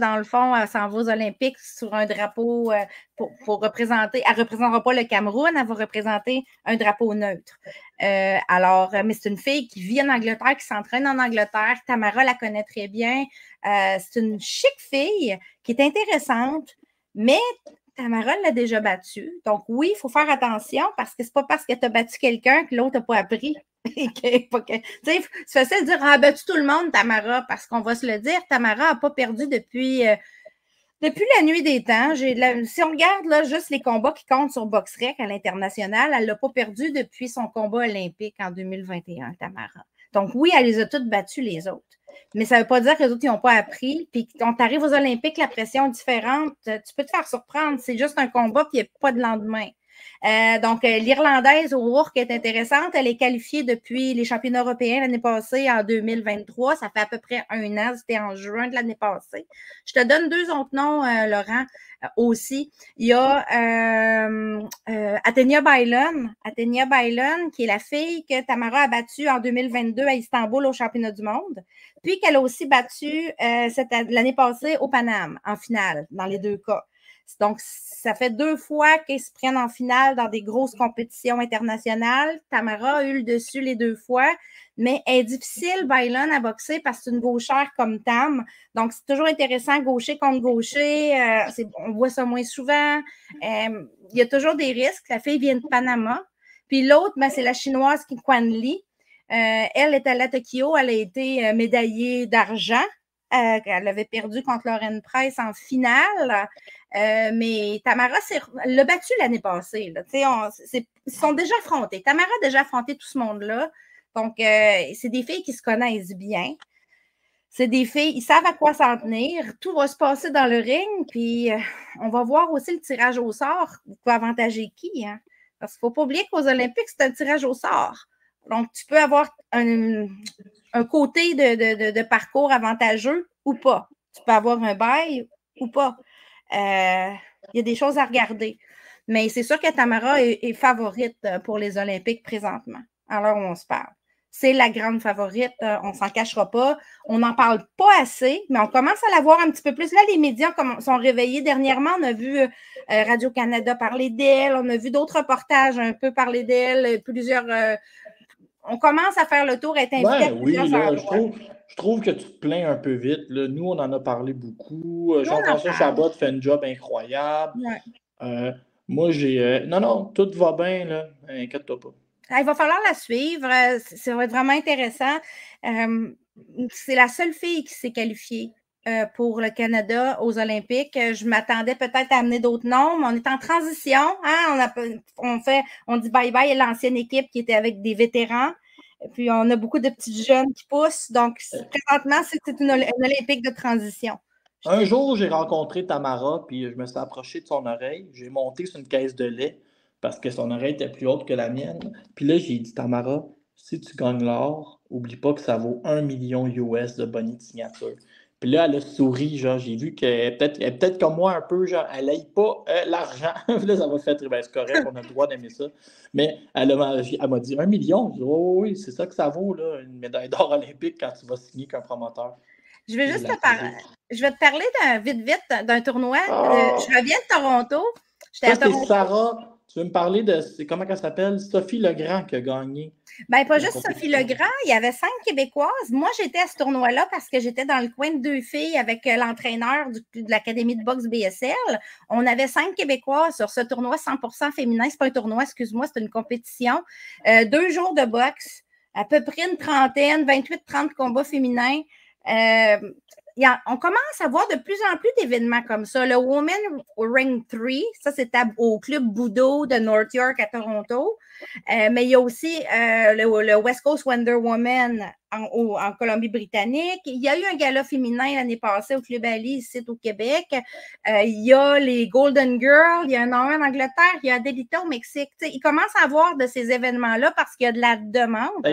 Dans le fond, elle s'en va aux Olympiques sur un drapeau pour représenter. Elle ne représentera pas le Cameroun, elle va représenter un drapeau neutre. Mais c'est une fille qui vit en Angleterre, qui s'entraîne en Angleterre. Tamara la connaît très bien. C'est une chic fille qui est intéressante, mais Tamara l'a déjà battue. Donc, oui, il faut faire attention parce que c'est pas parce que tu as battu quelqu'un que l'autre n'a pas appris. C'est facile de dire elle a battu tout le monde, Tamara, parce qu'on va se le dire, Tamara n'a pas perdu depuis la nuit des temps. Si on regarde là, juste les combats qui comptent sur BoxRec à l'international, elle ne l'a pas perdu depuis son combat olympique en 2021, Tamara. Donc, oui, elle les a toutes battues, les autres. Mais ça ne veut pas dire que les autres n'ont pas appris. Puis quand tu arrives aux Olympiques, la pression est différente. Tu peux te faire surprendre. C'est juste un combat, puis il n'y a pas de lendemain. Donc, l'Irlandaise O'Rourke est intéressante. Elle est qualifiée depuis les championnats européens l'année passée en 2023. Ça fait à peu près 1 an. C'était en juin de l'année passée. Je te donne 2 autres noms, Laurent, aussi. Il y a Atenia Baylan. Atenia Baylan, qui est la fille que Tamara a battue en 2022 à Istanbul au championnat du monde. Puis qu'elle a aussi battu l'année passée au Paname, en finale, dans les 2 cas. Donc, ça fait 2 fois qu'ils se prennent en finale dans des grosses compétitions internationales. Tamara a eu le dessus les 2 fois, mais elle est difficile, Baylan, à boxer parce que c'est une gauchère comme Tam. Donc, c'est toujours intéressant, gaucher contre gaucher. On voit ça moins souvent. Il y a toujours des risques. La fille vient de Panama. Puis l'autre, c'est la chinoise Quan Li. Elle est allée à Tokyo. Elle a été médaillée d'argent. Elle avait perdu contre Lauren Price en finale. Mais Tamara l'a battue l'année passée. Là. Ils sont déjà affrontés. Tamara a déjà affronté tout ce monde-là. Donc, c'est des filles qui se connaissent bien. C'est des filles, ils savent à quoi s'en tenir. Tout va se passer dans le ring. Puis, on va voir aussi le tirage au sort. Vous pouvez avantager qui? Hein? Parce qu'il ne faut pas oublier qu'aux Olympiques, c'est un tirage au sort. Donc, tu peux avoir un côté de parcours avantageux ou pas. Tu peux avoir un bail ou pas. Il y a des choses à regarder. Mais c'est sûr que Tamara est favorite pour les Olympiques présentement, à l'heure où on se parle. C'est la grande favorite, on ne s'en cachera pas. On n'en parle pas assez, mais on commence à la voir un petit peu plus. Là, les médias sont réveillés. Dernièrement, on a vu Radio-Canada parler d'elle, on a vu d'autres reportages un peu parler d'elle, on commence à faire le tour, être invité à plusieurs endroits. Je trouve que tu te plains un peu vite. Là. Nous, on en a parlé beaucoup. Jean-François Chabot fait un job incroyable. Ouais. Moi, non, tout va bien, là. Inquiète-toi pas. Il va falloir la suivre. Ça va être vraiment intéressant. C'est la seule fille qui s'est qualifiée pour le Canada aux Olympiques. Je m'attendais peut-être à amener d'autres noms, mais on est en transition. Hein? On dit bye-bye à l'ancienne équipe qui était avec des vétérans. Et puis, on a beaucoup de petits jeunes qui poussent. Donc, présentement, c'est une Olympique de transition. Un jour, j'ai rencontré Tamara, puis je me suis approché de son oreille. J'ai monté sur une caisse de lait parce que son oreille était plus haute que la mienne. Puis là, j'ai dit, Tamara, si tu gagnes l'or, Oublie pas que ça vaut 1 million US de boni de signature. Puis là, elle a souri, genre, j'ai vu qu'elle est peut-être comme moi un peu, genre, elle n'aille pas l'argent. Là, ça m'a fait très bien, c'est correct, on a le droit d'aimer ça. Mais elle m'a dit 1 million. Je dis, oh, oui, c'est ça que ça vaut, là, une médaille d'or olympique quand tu vas signer qu'un promoteur. Je vais juste je vais te parler vite d'un tournoi. Je reviens de Toronto. Ça, c'est Sarah. Tu veux me parler de, comment elle s'appelle? Sophie Legrand qui a gagné. Bien, pas juste Sophie Legrand, il y avait 5 Québécoises. Moi, j'étais à ce tournoi-là parce que j'étais dans le coin de 2 filles avec l'entraîneur de l'Académie de boxe BSL. On avait 5 Québécoises sur ce tournoi 100% féminin. C'est pas un tournoi, excuse-moi, c'est une compétition. 2 jours de boxe, à peu près une trentaine, 28-30 combats féminins. On commence à voir de plus en plus d'événements comme ça. Le Women Ring 3, ça c'est au club Budo de North York à Toronto. Mais il y a aussi le West Coast Wonder Woman en Colombie-Britannique. Il y a eu un gala féminin l'année passée au Club Ali, ici au Québec. Il y a les Golden Girls, il y en a un en Angleterre, il y a Delita au Mexique. T'sais, il commence à avoir de ces événements-là parce qu'il y a de la demande.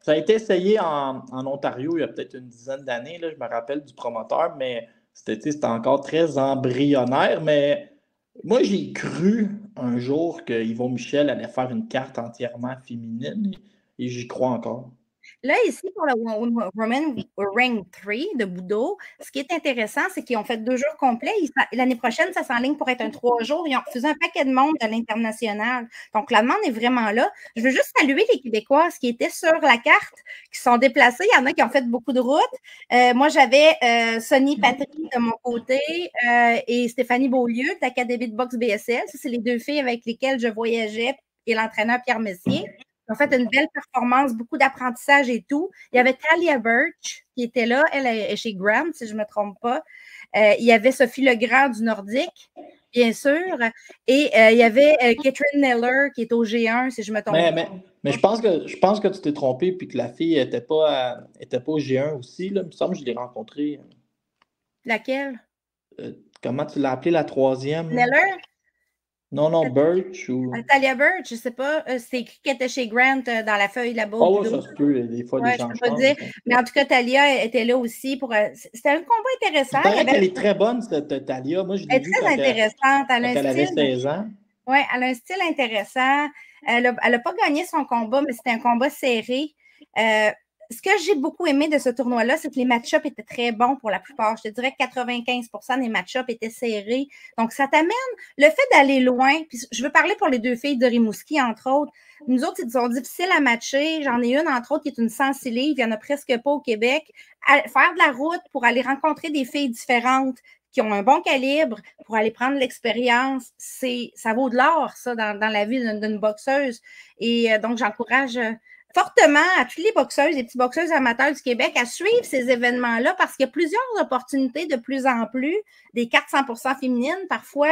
Ça a été essayé en Ontario il y a peut-être une dizaine d'années. Je me rappelle du promoteur, mais c'était encore très embryonnaire. Mais moi, j'ai cru un jour que Yvon Michel allait faire une carte entièrement féminine et j'y crois encore. Là, ici, pour le Women Ring 3 de Budo, ce qui est intéressant, c'est qu'ils ont fait 2 jours complets. L'année prochaine, ça s'enligne pour être un 3 jours. Ils ont refusé un paquet de monde à l'international. Donc, la demande est vraiment là. Je veux juste saluer les Québécoises qui étaient sur la carte, qui sont déplacées. Il y en a qui ont fait beaucoup de routes. Moi, j'avais Sonny Patrick de mon côté et Stéphanie Beaulieu de l'Académie de boxe BSL. Ça, c'est les 2 filles avec lesquelles je voyageais et l'entraîneur Pierre Messier. Ils ont fait une belle performance, beaucoup d'apprentissage et tout. Il y avait Talia Birch qui était là. Elle est chez Grant, si je ne me trompe pas. Il y avait Sophie Legrand du Nordique, bien sûr. Et il y avait Catherine Neller qui est au G1, si je me trompe pas. Mais je pense que tu t'es trompé puis que la fille n'était pas au G1 aussi. Là. Il me semble que je l'ai rencontrée. Laquelle? Comment tu l'as appelée, la troisième? Neller? Non, Birch ou... Talia Birch, je ne sais pas. C'est écrit qu'elle était chez Grant dans la feuille là-bas. Oh, ça se peut. Des fois, les gens changent. Mais en tout cas, Talia était là aussi. C'était un combat intéressant. Elle est très bonne, cette Talia. Moi, je l'ai vue très intéressante. Elle avait 16 ans. Oui, elle a un style intéressant. Elle n'a pas gagné son combat, mais c'était un combat serré. Ce que j'ai beaucoup aimé de ce tournoi-là, c'est que les match-ups étaient très bons pour la plupart. Je te dirais que 95% des match-ups étaient serrés. Donc, ça t'amène le fait d'aller loin. Puis je veux parler pour les 2 filles de Rimouski, entre autres. Nous autres, ils sont difficiles à matcher. J'en ai une, entre autres, qui est une 106 livres. Il n'y en a presque pas au Québec. Faire de la route pour aller rencontrer des filles différentes qui ont un bon calibre, pour aller prendre l'expérience, ça vaut de l'or, ça, dans la vie d'une boxeuse. Et donc, j'encourage fortement à tous les boxeuses, les petits boxeuses amateurs du Québec à suivre ces événements-là parce qu'il y a plusieurs opportunités de plus en plus, des cartes 100% féminines. Parfois,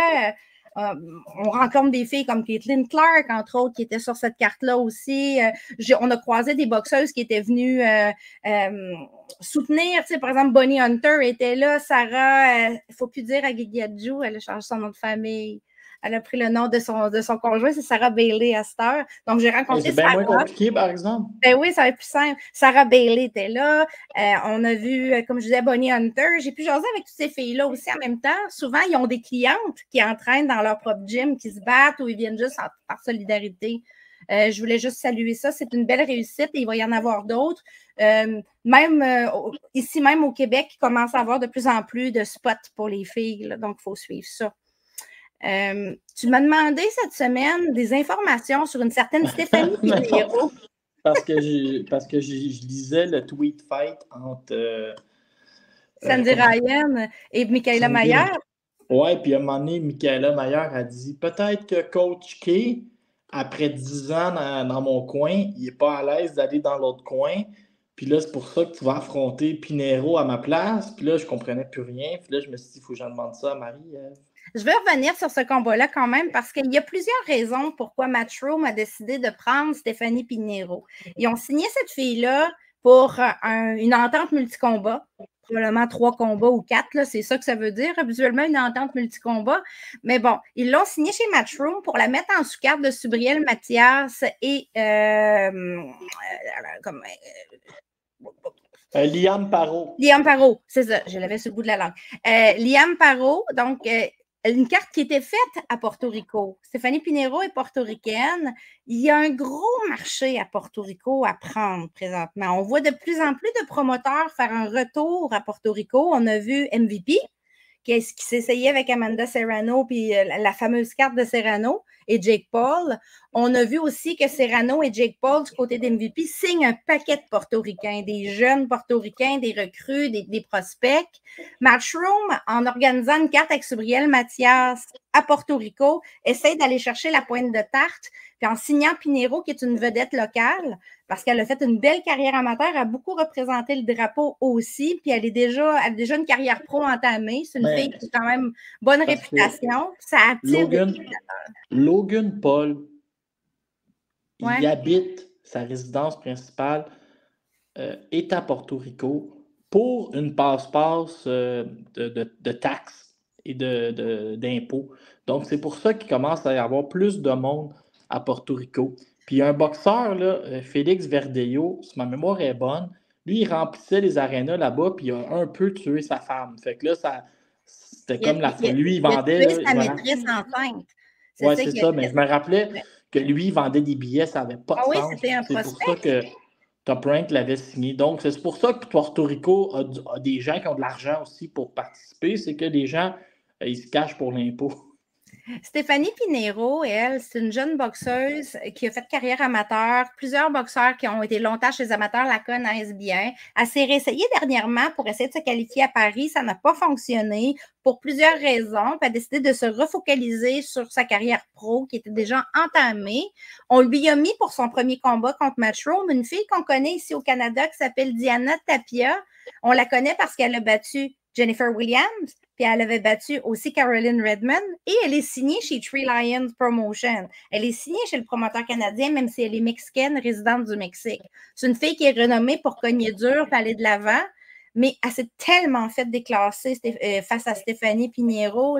on rencontre des filles comme Caitlin Clark, entre autres, qui était sur cette carte-là aussi. On a croisé des boxeuses qui étaient venues soutenir. Tu sais, par exemple, Bonnie Hunter était là. Sarah, il ne faut plus dire à Guiguiadjou, elle a changé son nom de famille. Elle a pris le nom de son conjoint, c'est Sarah Bailey à cette heure. Donc, j'ai rencontré Sarah. C'est bien moins compliqué, par exemple. Ben oui, ça va être plus simple. Sarah Bailey était là. On a vu, comme je disais, Bonnie Hunter. J'ai pu jaser avec toutes ces filles-là aussi en même temps. Souvent, ils ont des clientes qui entraînent dans leur propre gym, qui se battent ou ils viennent juste par solidarité. Je voulais juste saluer ça. C'est une belle réussite et il va y en avoir d'autres. Ici même au Québec, il commence à avoir de plus en plus de spots pour les filles. Là, donc, il faut suivre ça. Tu m'as demandé cette semaine des informations sur une certaine Stéphanie Pinheiro. Parce que je lisais le tweet fight entre Sandy Ryan et Michaela Mayer. Oui, puis à un moment donné, Michaela Mayer a dit peut-être que Coach K, après 10 ans dans mon coin, il n'est pas à l'aise d'aller dans l'autre coin. Puis là, c'est pour ça que tu vas affronter Pinheiro à ma place. Puis là, je ne comprenais plus rien. Puis là, je me suis dit, il faut que j'en demande ça à Marie. Je vais revenir sur ce combat-là quand même parce qu'il y a plusieurs raisons pourquoi Matchroom a décidé de prendre Stéphanie Pinheiro. Ils ont signé cette fille-là pour une entente multicombat. probablement 3 combats ou 4, c'est ça que ça veut dire, habituellement, une entente multi-combat. Mais bon, ils l'ont signé chez Matchroom pour la mettre en sous-carte de Subriel Mathias et Liam Parot. Liam Parot, c'est ça, je l'avais sur le bout de la langue. Liam Parot, donc une carte qui était faite à Porto Rico. Stéphanie Pinheiro est portoricaine. Il y a un gros marché à Porto Rico à prendre présentement. On voit de plus en plus de promoteurs faire un retour à Porto Rico. On a vu MVP qui s'essayait avec Amanda Serrano puis la fameuse carte de Serrano et Jake Paul. On a vu aussi que Serrano et Jake Paul, du côté d'MVP, signent un paquet de portoricains, des jeunes portoricains, des recrues, des prospects. Matchroom, en organisant une carte avec Subriel Mathias à Porto Rico, essaie d'aller chercher la pointe de tarte, puis en signant Pinheiro, qui est une vedette locale, parce qu'elle a fait une belle carrière amateur, elle a beaucoup représenté le drapeau aussi, puis elle a déjà une carrière pro entamée. C'est une fille qui a quand même bonne réputation. Ça attire Logan Paul, il habite sa résidence principale est à Porto Rico pour une passe-passe de taxes et d'impôts. Donc, c'est pour ça qu'il commence à y avoir plus de monde à Porto Rico. Puis, il y a un boxeur, là, Félix Verdejo, si ma mémoire est bonne, lui, il remplissait les arénas là-bas, puis il a un peu tué sa femme. Fait que là, c'était comme la folie. Lui, il vendait... Il a tué sa maîtresse enceinte. Oui, c'est ça, mais je me rappelais que lui, il vendait des billets, ça n'avait pas de sens. C'était un prospect. C'est pour ça que Top Rank l'avait signé. Donc, c'est pour ça que Porto Rico a des gens qui ont de l'argent aussi pour participer. C'est que les gens, ils se cachent pour l'impôt. Stéphanie Pinheiro, elle, c'est une jeune boxeuse qui a fait carrière amateur. Plusieurs boxeurs qui ont été longtemps chez les amateurs la connaissent bien. Elle s'est réessayée dernièrement pour essayer de se qualifier à Paris. Ça n'a pas fonctionné pour plusieurs raisons. Puis elle a décidé de se refocaliser sur sa carrière pro qui était déjà entamée. On lui a mis pour son premier combat contre Matchroom une fille qu'on connaît ici au Canada qui s'appelle Diana Tapia. On la connaît parce qu'elle a battu Jennifer Williams, puis elle avait battu aussi Caroline Redmond, et elle est signée chez Three Lions Promotion. Elle est signée chez le promoteur canadien, même si elle est mexicaine, résidente du Mexique. C'est une fille qui est renommée pour cogner dur et aller de l'avant, mais elle s'est tellement fait déclasser face à Stéphanie Pinheiro.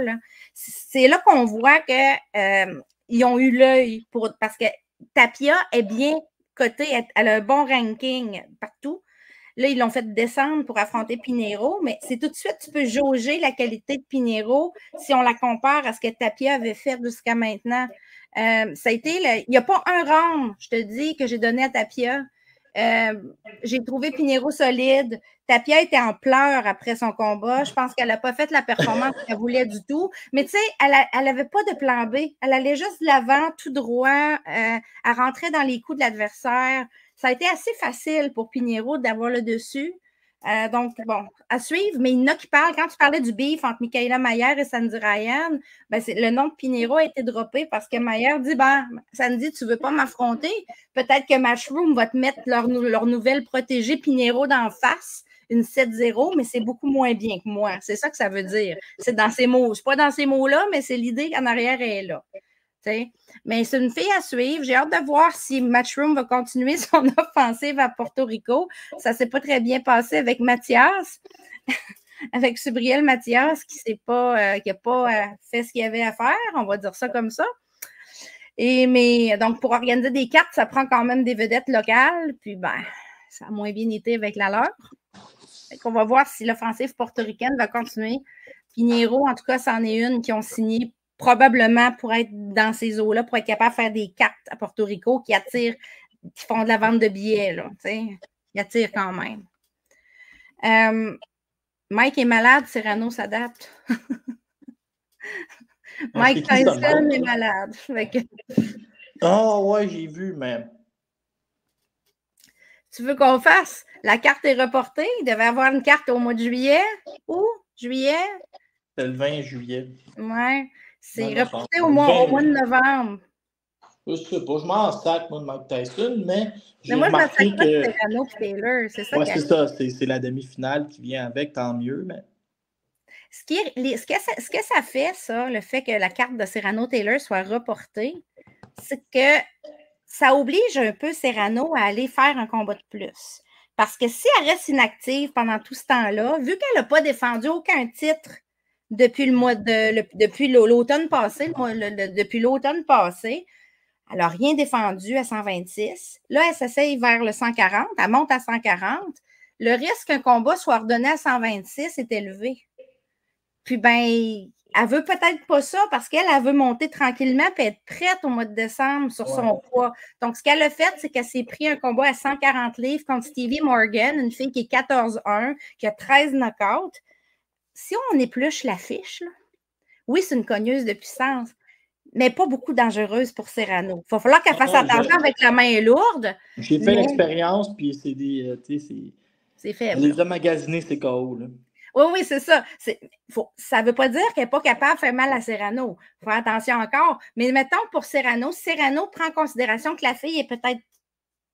C'est là qu'on voit qu'ils ont eu l'œil, parce que Tapia est bien cotée, elle a un bon ranking partout. Là, ils l'ont fait descendre pour affronter Pinheiro, mais c'est tout de suite, tu peux jauger la qualité de Pinheiro si on la compare à ce que Tapia avait fait jusqu'à maintenant. Ça a été, il n'y a pas un round, je te dis, que j'ai donné à Tapia. J'ai trouvé Pinheiro solide. Tapia était en pleurs après son combat. Je pense qu'elle n'a pas fait la performance qu'elle voulait du tout. Mais tu sais, elle n'avait pas de plan B. Elle allait juste de l'avant, tout droit. Elle rentrait dans les coups de l'adversaire. Ça a été assez facile pour Pinheiro d'avoir le dessus. Donc, bon, à suivre. Mais il y en a qui parlent. Quand tu parlais du beef entre Mikaela Mayer et Sandy Ryan, ben le nom de Pinheiro a été droppé parce que Mayer dit, Sandy, tu ne veux pas m'affronter? Peut-être que Matchroom va te mettre leur nouvelle protégée Pinheiro d'en face, une 7-0, mais c'est beaucoup moins bien que moi. C'est ça que ça veut dire. C'est dans ces mots. C'est pas dans ces mots-là, mais c'est l'idée qu'en arrière est là. T'sais. Mais c'est une fille à suivre. J'ai hâte de voir si Matchroom va continuer son offensive à Porto Rico. Ça ne s'est pas très bien passé avec Mathias, avec Subriel Mathias, qui n'a pas fait ce qu'il avait à faire. On va dire ça comme ça. Mais donc, pour organiser des cartes, ça prend quand même des vedettes locales. Puis, ça a moins bien été avec la leur. On va voir si l'offensive portoricaine va continuer. Pinheiro, en tout cas, c'en est une qui ont signé probablement pour être dans ces eaux-là, pour être capable de faire des cartes à Porto Rico qui attirent, qui font de la vente de billets, là, qui attirent quand même. Mike est malade, Serrano s'adapte. Mike Tyson est malade. Ouais, j'ai vu, mais... Tu veux qu'on fasse? La carte est reportée. Il devait avoir une carte au mois de juillet. Ou? Juillet? C'est le 20 juillet. Ouais. C'est reporté au mois de novembre. Je sais pas, je m'en sac, moi, de Mike Tyson, mais j'ai moi, remarqué que... Serrano et Taylor, c'est ça. Ouais, c'est ça, c'est la demi-finale qui vient avec, tant mieux, mais... Ce que ça fait, ça, le fait que la carte de Serrano-Taylor soit reportée, c'est que ça oblige un peu Serrano à aller faire un combat de plus. Parce que si elle reste inactive pendant tout ce temps-là, vu qu'elle n'a pas défendu aucun titre depuis l'automne passé, depuis l'automne passé, elle n'a rien défendu à 126. Là, elle s'essaye vers le 140, elle monte à 140. Le risque qu'un combat soit ordonné à 126 est élevé. Puis, ben, elle veut peut-être pas ça parce qu'elle veut monter tranquillement et être prête au mois de décembre sur son poids. Donc, ce qu'elle a fait, c'est qu'elle s'est pris un combat à 140 livres contre Stevie Morgan, une fille qui est 14-1, qui a 13 knockouts. Si on épluche la fiche, là, oui, c'est une cogneuse de puissance, mais pas beaucoup dangereuse pour Serrano. Il va falloir qu'elle fasse attention avec la main lourde. J'ai fait l'expérience, puis c'est des... c'est faible. Les a magasinés, ces KO, là. Oui, c'est ça. Ça ne veut pas dire qu'elle n'est pas capable de faire mal à Serrano. Il faut faire attention encore. Mais mettons pour Serrano, Serrano prend en considération que la fille est peut-être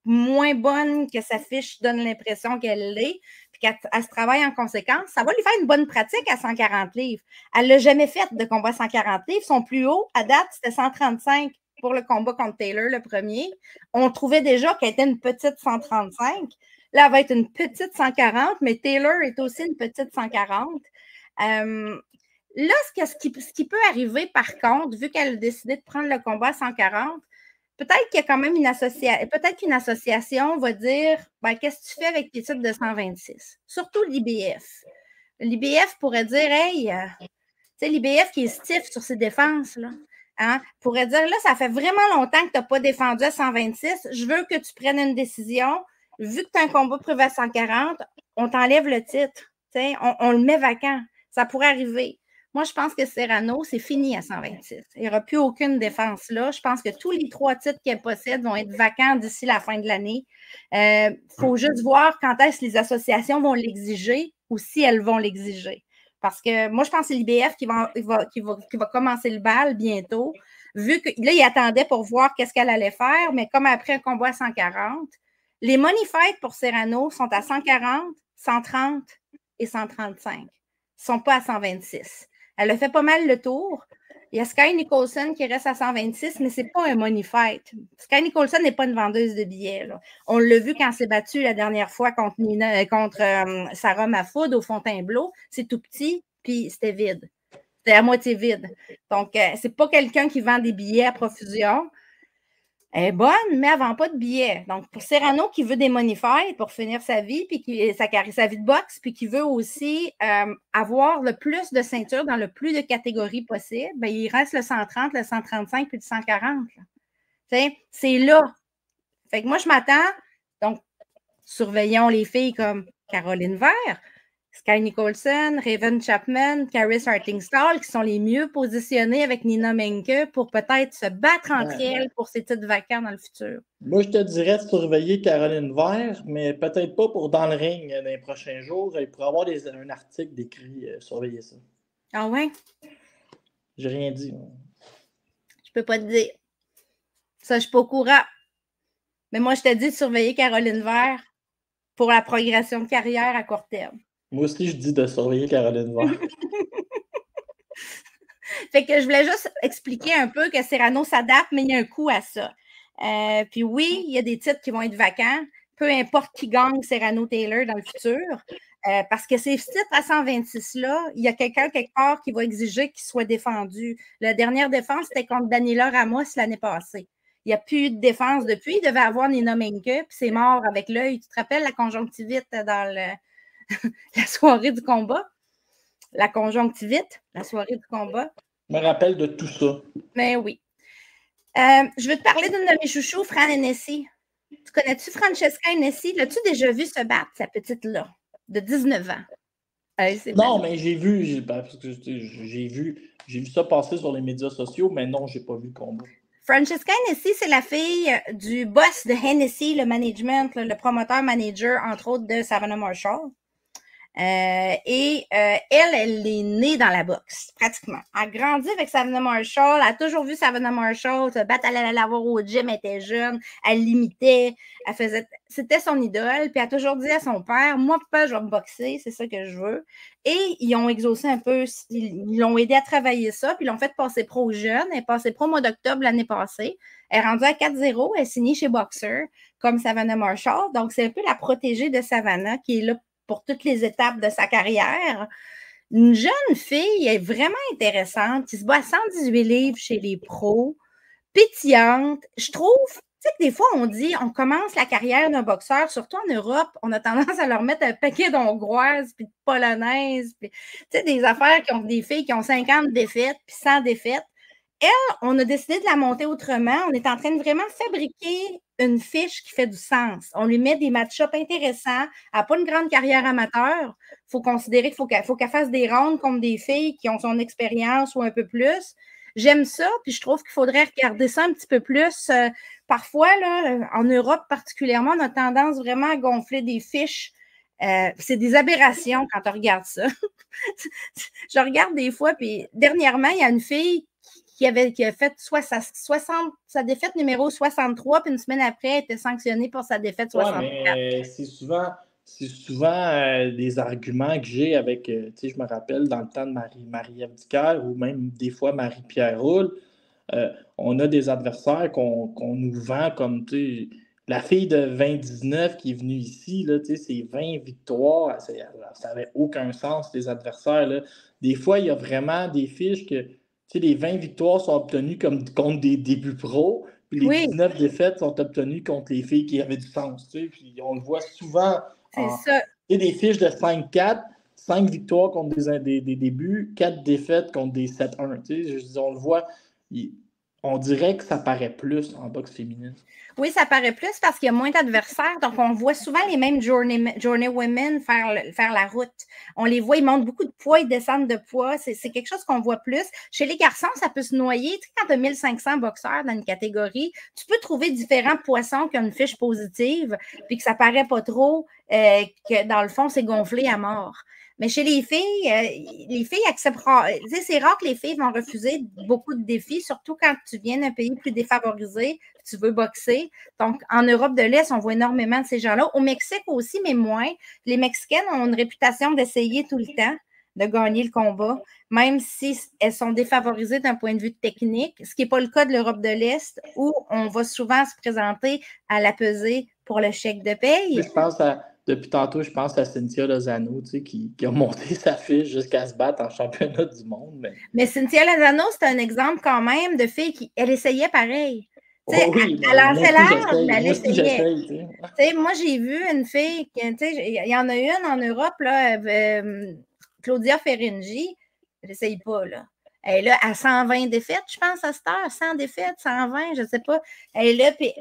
moins bonne que sa fiche donne l'impression qu'elle l'est, puis qu'elle se travaille en conséquence. Ça va lui faire une bonne pratique à 140 livres. Elle ne l'a jamais fait de combat à 140 livres. Son plus haut, à date, c'était 135 pour le combat contre Taylor, le premier. On trouvait déjà qu'elle était une petite 135. Là, elle va être une petite 140, mais Taylor est aussi une petite 140. Là, ce qui peut arriver, par contre, vu qu'elle a décidé de prendre le combat à 140, peut-être qu'il y a quand même une association. Peut-être qu'une association va dire ben, qu'est-ce que tu fais avec tes titres de 126? Surtout l'IBF. L'IBF pourrait dire hey, tu sais, l'IBF qui est stiff sur ses défenses, là. Hein, pourrait dire là, ça fait vraiment longtemps que tu n'as pas défendu à 126. Je veux que tu prennes une décision. Vu que tu as un combat privé à 140, on t'enlève le titre. On le met vacant. Ça pourrait arriver. Moi, je pense que Serrano, c'est fini à 126. Il n'y aura plus aucune défense là. Je pense que tous les 3 titres qu'elle possède vont être vacants d'ici la fin de l'année. Il faut juste voir quand est-ce que les associations vont l'exiger ou si elles vont l'exiger. Parce que moi, je pense que c'est l'IBF qui va commencer le bal bientôt. Vu que là, il attendait pour voir qu'est-ce qu'elle allait faire, mais comme après un combat à 140, les money fights pour Serrano sont à 140, 130 et 135. Ils ne sont pas à 126. Elle a fait pas mal le tour. Il y a Sky Nicholson qui reste à 126, mais ce n'est pas un money fight. Sky Nicholson n'est pas une vendeuse de billets. Là. On l'a vu quand elle s'est battue la dernière fois contre Sarah Mahfoud au Fontainebleau. C'est tout petit, puis c'était vide. C'était à moitié vide. Donc, ce n'est pas quelqu'un qui vend des billets à profusion. Elle est bonne, mais elle ne vend pas de billets. Donc, pour Serrano qui veut des money fights pour finir sa vie, puis sa vie de boxe, puis qui veut aussi avoir le plus de ceintures dans le plus de catégories possible, bien, il reste le 130, le 135, puis le 140. C'est là. Fait que moi, je m'attends. Donc, surveillons les filles comme Caroline Vert, Sky Nicholson, Raven Chapman, Caris Hartingstall, qui sont les mieux positionnés avec Nina Menke pour peut-être se battre entre elles pour ces titres vacants dans le futur. Moi, je te dirais de surveiller Caroline Vert, mais peut-être pas pour dans le ring dans les prochains jours. Il pourrait y avoir un article décrit surveiller ça. Ah ouais? J'ai rien dit. Je peux pas te dire. Ça, je suis pas au courant. Mais moi, je te dis de surveiller Caroline Vert pour la progression de carrière à court terme. Moi aussi, je dis de surveiller Caroline Vert. Fait que je voulais juste expliquer un peu que Serrano s'adapte, mais il y a un coût à ça. Puis oui, il y a des titres qui vont être vacants, peu importe qui gagne Serrano-Taylor dans le futur, parce que ces titres à 126-là, il y a quelqu'un quelque part qui va exiger qu'il soit défendu. La dernière défense, c'était contre Daniela Ramos l'année passée. Il n'y a plus eu de défense depuis. Il devait avoir Nina Menke, puis c'est mort avec l'œil. Tu te rappelles la conjonctivite dans la soirée du combat? La conjonctivite, la soirée du combat. Je me rappelle de tout ça. Mais oui. Je veux te parler d'une de mes chouchous, Fran Hennessy. Tu connais-tu Francesca Hennessy? L'as-tu déjà vu se battre, sa petite-là, de 19 ans? Non, mais j'ai vu ça passer sur les médias sociaux, mais non, je n'ai pas vu le combat. Francesca Hennessy, c'est la fille du boss de Hennessy, le management, le promoteur-manager, entre autres, de Savannah Marshall. Elle est née dans la boxe, pratiquement. Elle a grandi avec Savannah Marshall. Elle a toujours vu Savannah Marshall se battre, elle allait la voir au gym, elle était jeune, elle l'imitait, c'était son idole. Puis elle a toujours dit à son père, moi, papa, je vais me boxer, c'est ça que je veux. Et ils ont exaucé un peu, ils l'ont aidé à travailler ça, puis ils l'ont fait passer pro jeune. Elle est passée pro au mois d'octobre l'année passée. Elle est rendue à 4-0, elle est signée chez Boxer, comme Savannah Marshall. Donc, c'est un peu la protégée de Savannah qui est là pour toutes les étapes de sa carrière. Une jeune fille est vraiment intéressante, qui se bat à 118 livres chez les pros, pétillante. Je trouve, tu sais que des fois, on dit, on commence la carrière d'un boxeur, surtout en Europe, on a tendance à leur mettre un paquet d'Hongroises, puis de Polonaises, puis, tu sais, des affaires qui ont des filles qui ont 50 défaites, puis 100 défaites. Elle, on a décidé de la monter autrement. On est en train de vraiment fabriquer une fiche qui fait du sens. On lui met des match-ups intéressants. Elle n'a pas une grande carrière amateur. Il faut considérer qu'il faut qu'elle fasse des rounds comme des filles qui ont son expérience ou un peu plus. J'aime ça, puis je trouve qu'il faudrait regarder ça un petit peu plus. Parfois, là, en Europe particulièrement, on a tendance vraiment à gonfler des fiches. C'est des aberrations quand on regarde ça. Je regarde des fois, puis dernièrement, il y a une fille qui a fait sa défaite numéro 63, puis une semaine après, elle était sanctionnée pour sa défaite 64. Mais c'est souvent des arguments que j'ai avec, tu sais, je me rappelle dans le temps de Marie-Ève Dicker ou même des fois Marie-Pierre Roule, on a des adversaires qu'on nous vend comme, tu sais, la fille de 20-19 qui est venue ici, là, tu sais, c'est 20 victoires, ça n'avait aucun sens, les adversaires, là. Des fois, il y a vraiment des fiches que les 20 victoires sont obtenues contre des débuts pros, puis les 19 défaites sont obtenues contre les filles qui avaient du sens. Puis on le voit souvent. C'est ça. Des fiches de 5-4, 5 victoires contre des débuts, 4 défaites contre des 7-1. On le voit. On dirait que ça paraît plus en boxe féminine. Oui, ça paraît plus parce qu'il y a moins d'adversaires. Donc, on voit souvent les mêmes journeywomen faire la route. On les voit, ils montent beaucoup de poids, ils descendent de poids. C'est quelque chose qu'on voit plus. Chez les garçons, ça peut se noyer. Tu sais, quand tu as 1500 boxeurs dans une catégorie, tu peux trouver différents poissons qui ont une fiche positive puis que ça paraît pas trop que dans le fond, c'est gonflé à mort. Mais chez les filles accepteront. Tu sais, c'est rare que les filles vont refuser beaucoup de défis, surtout quand tu viens d'un pays plus défavorisé, tu veux boxer. Donc, en Europe de l'Est, on voit énormément de ces gens-là. Au Mexique aussi, mais moins. Les Mexicaines ont une réputation d'essayer tout le temps de gagner le combat, même si elles sont défavorisées d'un point de vue technique, ce qui n'est pas le cas de l'Europe de l'Est, où on va souvent se présenter à la pesée pour le chèque de paye. Je pense depuis tantôt, je pense à Cynthia Lozano, tu sais, qui a monté sa fiche jusqu'à se battre en championnat du monde. Mais Cynthia Lozano, c'est un exemple quand même de fille qui elle essayait pareil. Elle lançait large, mais elle essayait. Moi, j'ai vu une fille, il y en a une en Europe, là, Claudia Ferringi, elle n'essaye pas, là. Elle est là à 120 défaites, je pense, à cette heure, 100 défaites, 120, je ne sais pas. Elle est là, puis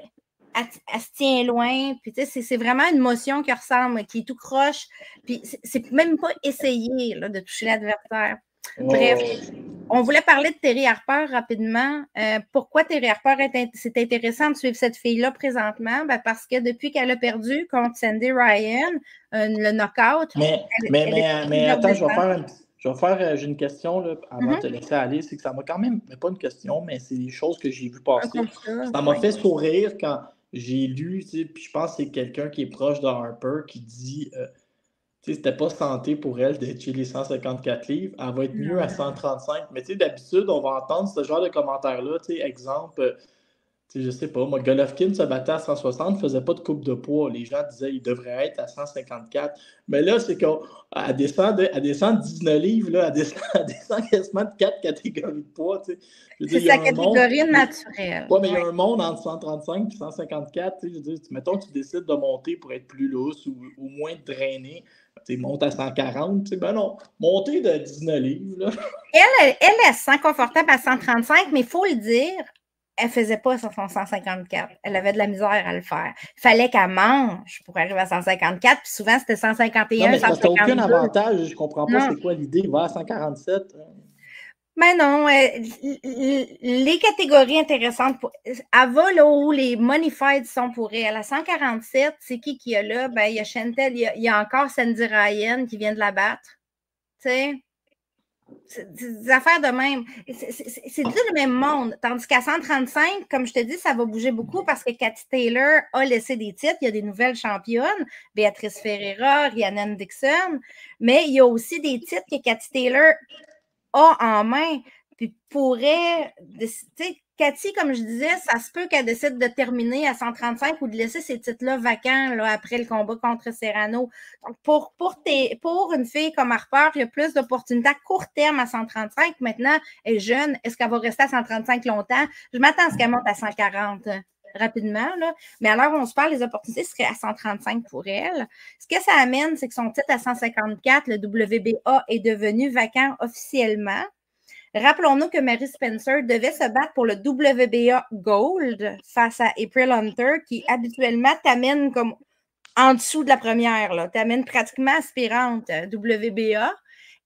elle se tient loin, puis tu sais, c'est vraiment une motion qui ressemble, qui est tout croche, puis c'est même pas essayé là, de toucher l'adversaire. Bref, on voulait parler de Terry Harper rapidement. Pourquoi Terry Harper c'est intéressant de suivre cette fille-là présentement? Ben parce que depuis qu'elle a perdu contre Sandy Ryan, le knockout... Mais attends, j'ai une question là, avant de te laisser aller. C'est que ça m'a quand même, mais pas une question, mais c'est des choses que j'ai vues passer. Ça m'a fait sourire quand j'ai lu, puis je pense que c'est quelqu'un qui est proche de Harper qui dit c'était pas santé pour elle d'être chez les 154 livres, elle va être mieux à 135. Mais d'habitude, on va entendre ce genre de commentaires-là. Exemple, je sais pas, moi, Golovkin se battait à 160, faisait pas de coupe de poids. Les gens disaient qu'il devrait être à 154. Mais là, c'est qu'elle descend de 19 livres, là, elle descend quasiment de 4 catégories de poids. C'est sa catégorie naturelle. Oui, mais il y a un monde entre 135 et 154. Mettons que tu décides de monter pour être plus lousse ou moins drainer. Monte à 140. Ben non, monter de 19 livres. Là. Elle se sent confortable à 135, mais il faut le dire, elle ne faisait pas son 154. Elle avait de la misère à le faire. Il fallait qu'elle mange pour arriver à 154, puis souvent, c'était 151, non, mais 152. Ça n'a aucun avantage. Je ne comprends pas c'est quoi l'idée. Il va à 147. Mais non, les catégories intéressantes, elle va là où les money fights sont pour elle. À 147, c'est qui a là? Ben, il y a Chantel, il y a encore Sandy Ryan qui vient de la battre. Tu sais? C'est des affaires de même. C'est tout le même monde. Tandis qu'à 135, comme je te dis, ça va bouger beaucoup parce que Cathy Taylor a laissé des titres. Il y a des nouvelles championnes, Béatrice Ferreira, Rhiannon Dixon, mais il y a aussi des titres que Cathy Taylor a en main. Puis pourrait, tu sais, Cathy, comme je disais, ça se peut qu'elle décide de terminer à 135 ou de laisser ces titres-là vacants là, après le combat contre Serrano. Donc, pour une fille comme Harper, il y a plus d'opportunités à court terme à 135. Maintenant, elle est jeune. Est-ce qu'elle va rester à 135 longtemps? Je m'attends à ce qu'elle monte à 140 rapidement. Là. Mais à l'heure où on se parle, les opportunités seraient à 135 pour elle. Ce que ça amène, c'est que son titre à 154, le WBA, est devenu vacant officiellement. Rappelons-nous que Mary Spencer devait se battre pour le WBA Gold face à April Hunter, qui habituellement t'amène comme en dessous de la première, t'amène pratiquement aspirante WBA.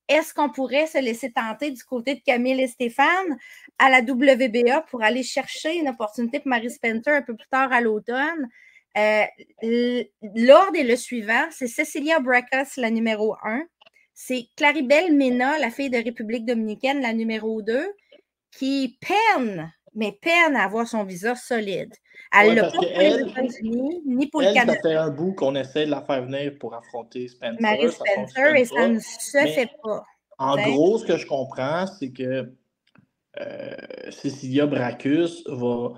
Est-ce qu'on pourrait se laisser tenter du côté de Camille et Stéphane à la WBA pour aller chercher une opportunité pour Mary Spencer un peu plus tard à l'automne? L'ordre est le suivant, c'est Cecilia Braekhus, la numéro 1. C'est Claribel Mena, la fille de République dominicaine, la numéro 2, qui peine à avoir son visa solide. Elle l'a pas pour les États-Unis, ni pour le Canada. Ça fait un bout qu'on essaie de la faire venir pour affronter Spencer. Mary Spencer, et ça ne se fait pas. En gros, ce que je comprends, c'est que Cecilia Braekhus va...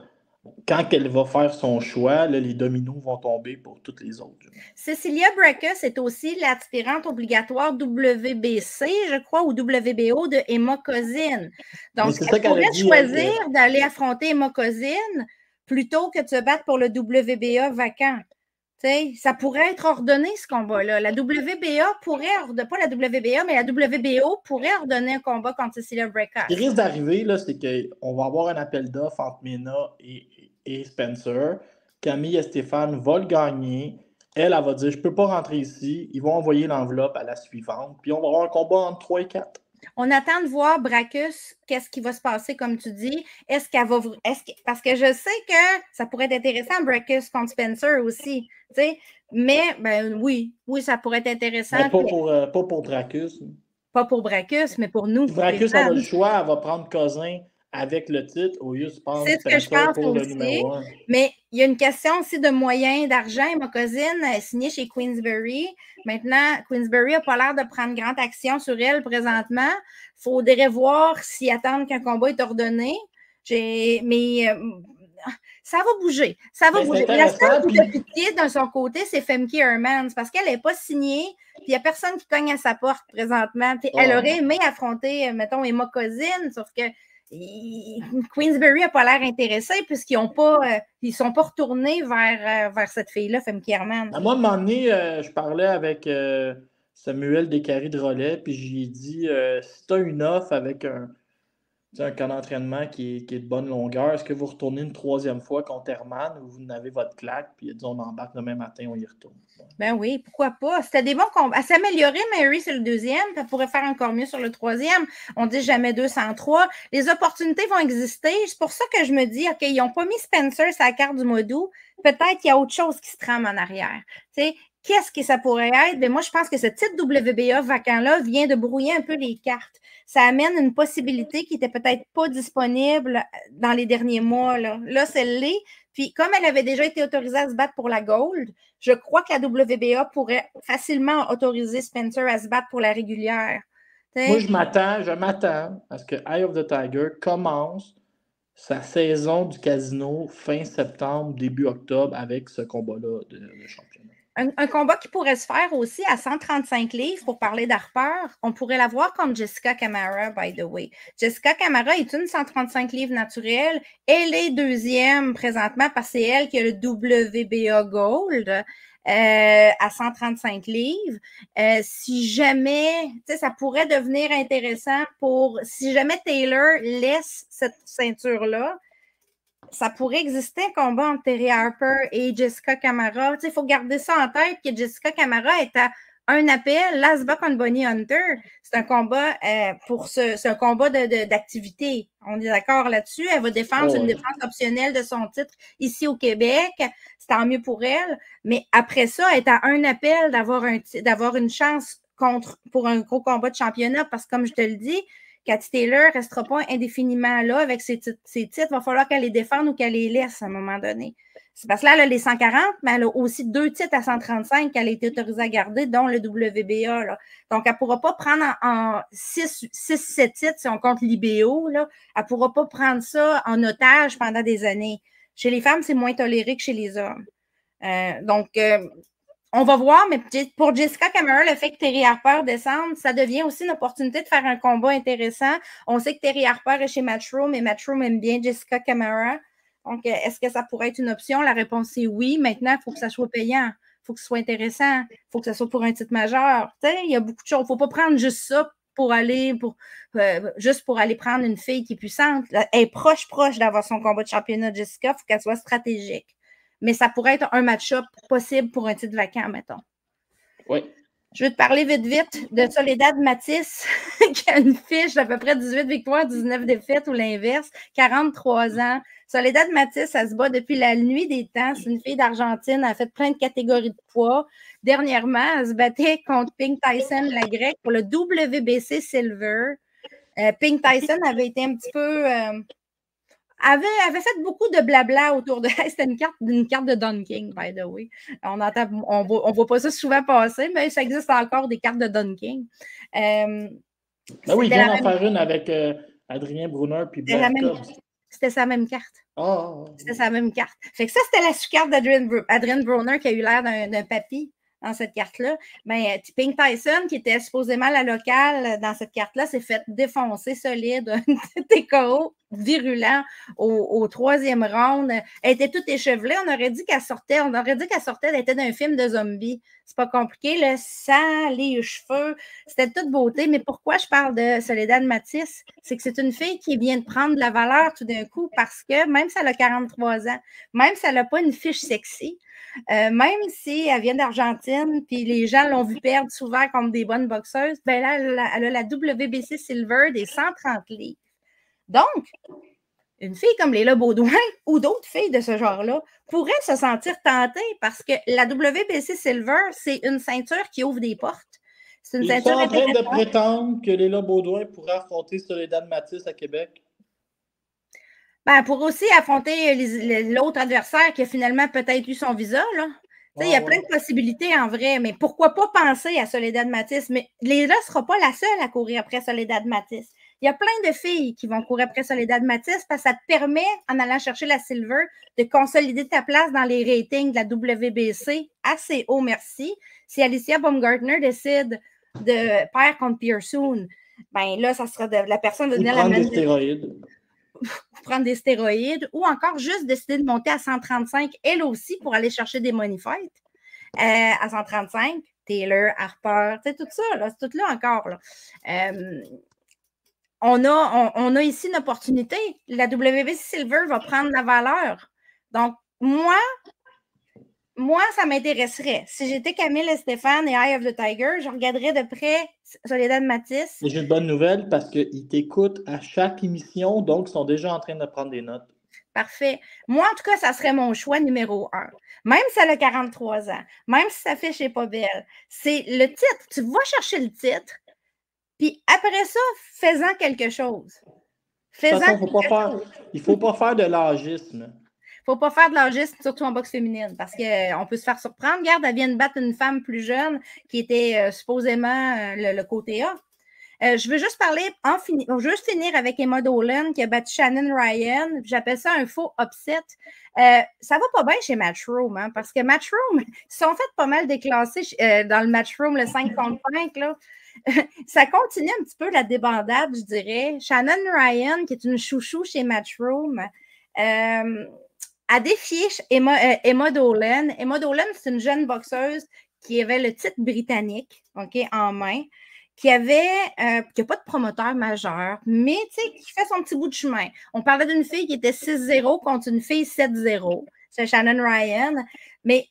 Quand elle va faire son choix, là, les dominos vont tomber pour toutes les autres. Cecilia Braekhus est aussi l'aspirante obligatoire WBC, je crois, ou WBO de Emma Kozin. Donc, elle pourrait choisir d'aller affronter Emma Kozin plutôt que de se battre pour le WBA vacant. T'sais, ça pourrait être ordonné, ce combat-là. La WBA pourrait, pas la WBA, mais la WBO pourrait ordonner un combat contre Cecilia Braekhus. Ce qui risque d'arriver, c'est qu'on va avoir un appel d'offres entre Mena et Spencer. Camille et Stéphane vont le gagner. Elle va dire, je ne peux pas rentrer ici. Ils vont envoyer l'enveloppe à la suivante. Puis on va avoir un combat entre 3 et 4. On attend de voir Braekhus, qu'est-ce qui va se passer, comme tu dis. Est-ce qu'elle va... Parce que je sais que ça pourrait être intéressant, Braekhus contre Spencer aussi. T'sais. Mais, oui, ça pourrait être intéressant. Mais pas pour Braekhus. Pas pour Braekhus, mais pour nous. Si Braekhus a le choix, elle va prendre Cousin avec le titre au lieu de prendre Spencer, c'est ce que je pense pour aussi, le numéro 1. Mais il y a une question aussi de moyens, d'argent. Ma cousine est signée chez Queensberry. Maintenant, Queensberry n'a pas l'air de prendre grande action sur elle présentement. Il faudrait voir s'ils attendent qu'un combat est ordonné. Mais ça va bouger. Ça va bouger. La seule qui a pitié de son côté, c'est Femke Hermans parce qu'elle n'est pas signée. Puis il n'y a personne qui cogne à sa porte présentement. Elle aurait aimé affronter, mettons, Emma Kozin, sauf que Queensberry n'a pas l'air intéressé puisqu'ils ne sont pas retournés vers cette fille-là, Femke Hermans. À moi, à un moment donné, je parlais avec Samuel Descaries de Relais, puis j'ai dit si tu as une offre avec un camp d'entraînement qui est de bonne longueur, est-ce que vous retournez une 3e fois contre Herman ou vous n'avez votre claque, puis il a dit on embarque demain matin, on y retourne. Ben oui, pourquoi pas? C'était des bons combats. Elle s'améliorait, Mary, c'est le 2e, elle pourrait faire encore mieux sur le 3e. On dit jamais 203. Les opportunités vont exister. C'est pour ça que je me dis, OK, ils n'ont pas mis Spencer sur la carte du mois d'août. Peut-être qu'il y a autre chose qui se trame en arrière. Tu sais, qu'est-ce que ça pourrait être? Ben moi, je pense que ce titre WBA vacant-là vient de brouiller un peu les cartes. Ça amène une possibilité qui n'était peut-être pas disponible dans les derniers mois. Là c'est l'est. Puis, comme elle avait déjà été autorisée à se battre pour la Gold, je crois que la WBA pourrait facilement autoriser Spencer à se battre pour la régulière. T'sais? Moi, je m'attends à ce que Eye of the Tiger commence sa saison du casino fin septembre, début octobre avec ce combat-là de championnat. Un combat qui pourrait se faire aussi à 135 livres, pour parler d'Harper, on pourrait la voir comme Jessica Camara, by the way. Jessica Camara est une 135 livres naturelle. Elle est 2e présentement parce que c'est elle qui a le WBA Gold à 135 livres. Si jamais, tu sais, ça pourrait devenir intéressant si jamais Taylor laisse cette ceinture-là, ça pourrait exister un combat entre Terry Harper et Jessica Camara. Il faut garder ça en tête que Jessica Camara est à un appel. Last Buck on Bonnie Hunter, c'est un combat c'est un combat d'activité. On est d'accord là-dessus. Elle va défendre une défense optionnelle de son titre ici au Québec. C'est tant mieux pour elle. Mais après ça, elle est à un appel d'avoir une chance pour un gros combat de championnat. Parce que comme je te le dis, Cathy Taylor ne restera pas indéfiniment là avec ses titres. Il va falloir qu'elle les défende ou qu'elle les laisse à un moment donné. C'est parce que là, elle a les 140, mais elle a aussi 2 titres à 135 qu'elle a été autorisée à garder, dont le WBA. Là. Donc, elle ne pourra pas prendre en 6-7 titres, si on compte l'IBO. Elle ne pourra pas prendre ça en otage pendant des années. Chez les femmes, c'est moins toléré que chez les hommes. On va voir, mais pour Jessica Camara, le fait que Terry Harper descende, ça devient aussi une opportunité de faire un combat intéressant. On sait que Terry Harper est chez Matchroom, et Matchroom aime bien Jessica Camara. Donc, est-ce que ça pourrait être une option? La réponse est oui. Maintenant, il faut que ça soit payant. Il faut que ce soit intéressant. Il faut que ça soit pour un titre majeur. Tu sais, il y a beaucoup de choses. Il ne faut pas prendre juste ça juste pour aller prendre une fille qui est puissante. Elle est proche d'avoir son combat de championnat de Jessica. Il faut qu'elle soit stratégique. Mais ça pourrait être un match-up possible pour un titre vacant, mettons. Oui. Je vais te parler vite de Soledad Matisse, qui a une fiche d'à peu près 18 victoires, 19 défaites ou l'inverse, 43 ans. Soledad Matisse, elle se bat depuis la nuit des temps. C'est une fille d'Argentine. Elle a fait plein de catégories de poids. Dernièrement, elle se battait contre Pink Tyson, la grecque, pour le WBC Silver. Pink Tyson avait été un petit peu... avait fait beaucoup de blabla autour de... C'était une carte de Don King, by the way. On voit pas ça souvent passer, mais ça existe encore des cartes de Don King. Oui, il vient d'en faire une avec Adrien Brunner puis Black Cubs. C'était sa même carte. Oh. C'était sa même carte. Fait que ça, c'était la sous-carte d'Adrien Brunner qui a eu l'air d'un papy dans cette carte-là. Mais Pink Tyson, qui était supposément la locale dans cette carte-là, s'est fait défoncer solide, un TKO virulent au 3e round. Elle était toute échevelée. On aurait dit qu'elle sortait, elle était d'un film de zombies. C'est pas compliqué, le sang, les cheveux, c'était de toute beauté. Mais pourquoi je parle de Soledad Matisse? C'est que c'est une fille qui vient de prendre de la valeur tout d'un coup parce que même si elle a 43 ans, même si elle n'a pas une fiche sexy, même si elle vient d'Argentine, puis les gens l'ont vu perdre souvent contre des bonnes boxeuses, ben là, elle a la WBC Silver des 130 livres. Donc, une fille comme Léla Baudouin ou d'autres filles de ce genre-là pourraient se sentir tentées parce que la WBC Silver, c'est une ceinture qui ouvre des portes. C'est une ceinture sont en train de prétendre que Léla Baudouin pourrait affronter Soledad Matisse à Québec? Ben, pour aussi affronter l'autre adversaire qui a finalement peut-être eu son visa, là. Il y a plein de possibilités en vrai, mais pourquoi pas penser à Soledad Matisse? Mais Léla ne sera pas la seule à courir après Soledad Matisse. Il y a plein de filles qui vont courir après Soledad Matisse parce que ça te permet, en allant chercher la Silver, de consolider ta place dans les ratings de la WBC assez haut, merci. Si Alicia Baumgartner décide de perdre contre Pearson, ben là, ça sera la personne de venir la prendre des stéroïdes. Prendre des stéroïdes ou encore juste décider de monter à 135, elle aussi, pour aller chercher des money fights. À 135, Taylor, Harper, tu sais, tout ça, là, c'est tout là encore. Là. On a ici une opportunité. La WBC Silver va prendre la valeur. Donc, moi, ça m'intéresserait. Si j'étais Camille Stéphane et Eye of the Tiger, je regarderais de près Soledad Matisse. J'ai une bonne nouvelle parce qu'ils t'écoutent à chaque émission, donc ils sont déjà en train de prendre des notes. Parfait. Moi, en tout cas, ça serait mon choix numéro 1. Même si elle a 43 ans, même si sa fiche n'est pas belle, c'est le titre. Tu vas chercher le titre, puis après ça, fais-en quelque chose. Il ne faut pas faire de l'âgisme. Il ne faut pas faire de l'âgisme, surtout en boxe féminine, parce qu'on peut se faire surprendre. Regarde, elle vient de battre une femme plus jeune qui était supposément le côté A. Je veux juste juste finir avec Emma Dolan qui a battu Shannon Ryan. J'appelle ça un faux upset. Ça va pas bien chez Matchroom, hein, parce que Matchroom, ils sont fait pas mal déclassés dans le Matchroom, le 5 contre 5. Là. Ça continue un petit peu la débandade, je dirais. Shannon Ryan, qui est une chouchou chez Matchroom, a défié Emma Dolan. Emma Dolan, c'est une jeune boxeuse qui avait le titre britannique en main, qui n'a pas de promoteur majeur, mais qui fait son petit bout de chemin. On parlait d'une fille qui était 6-0 contre une fille 7-0. c'est Shannon Ryan. Mais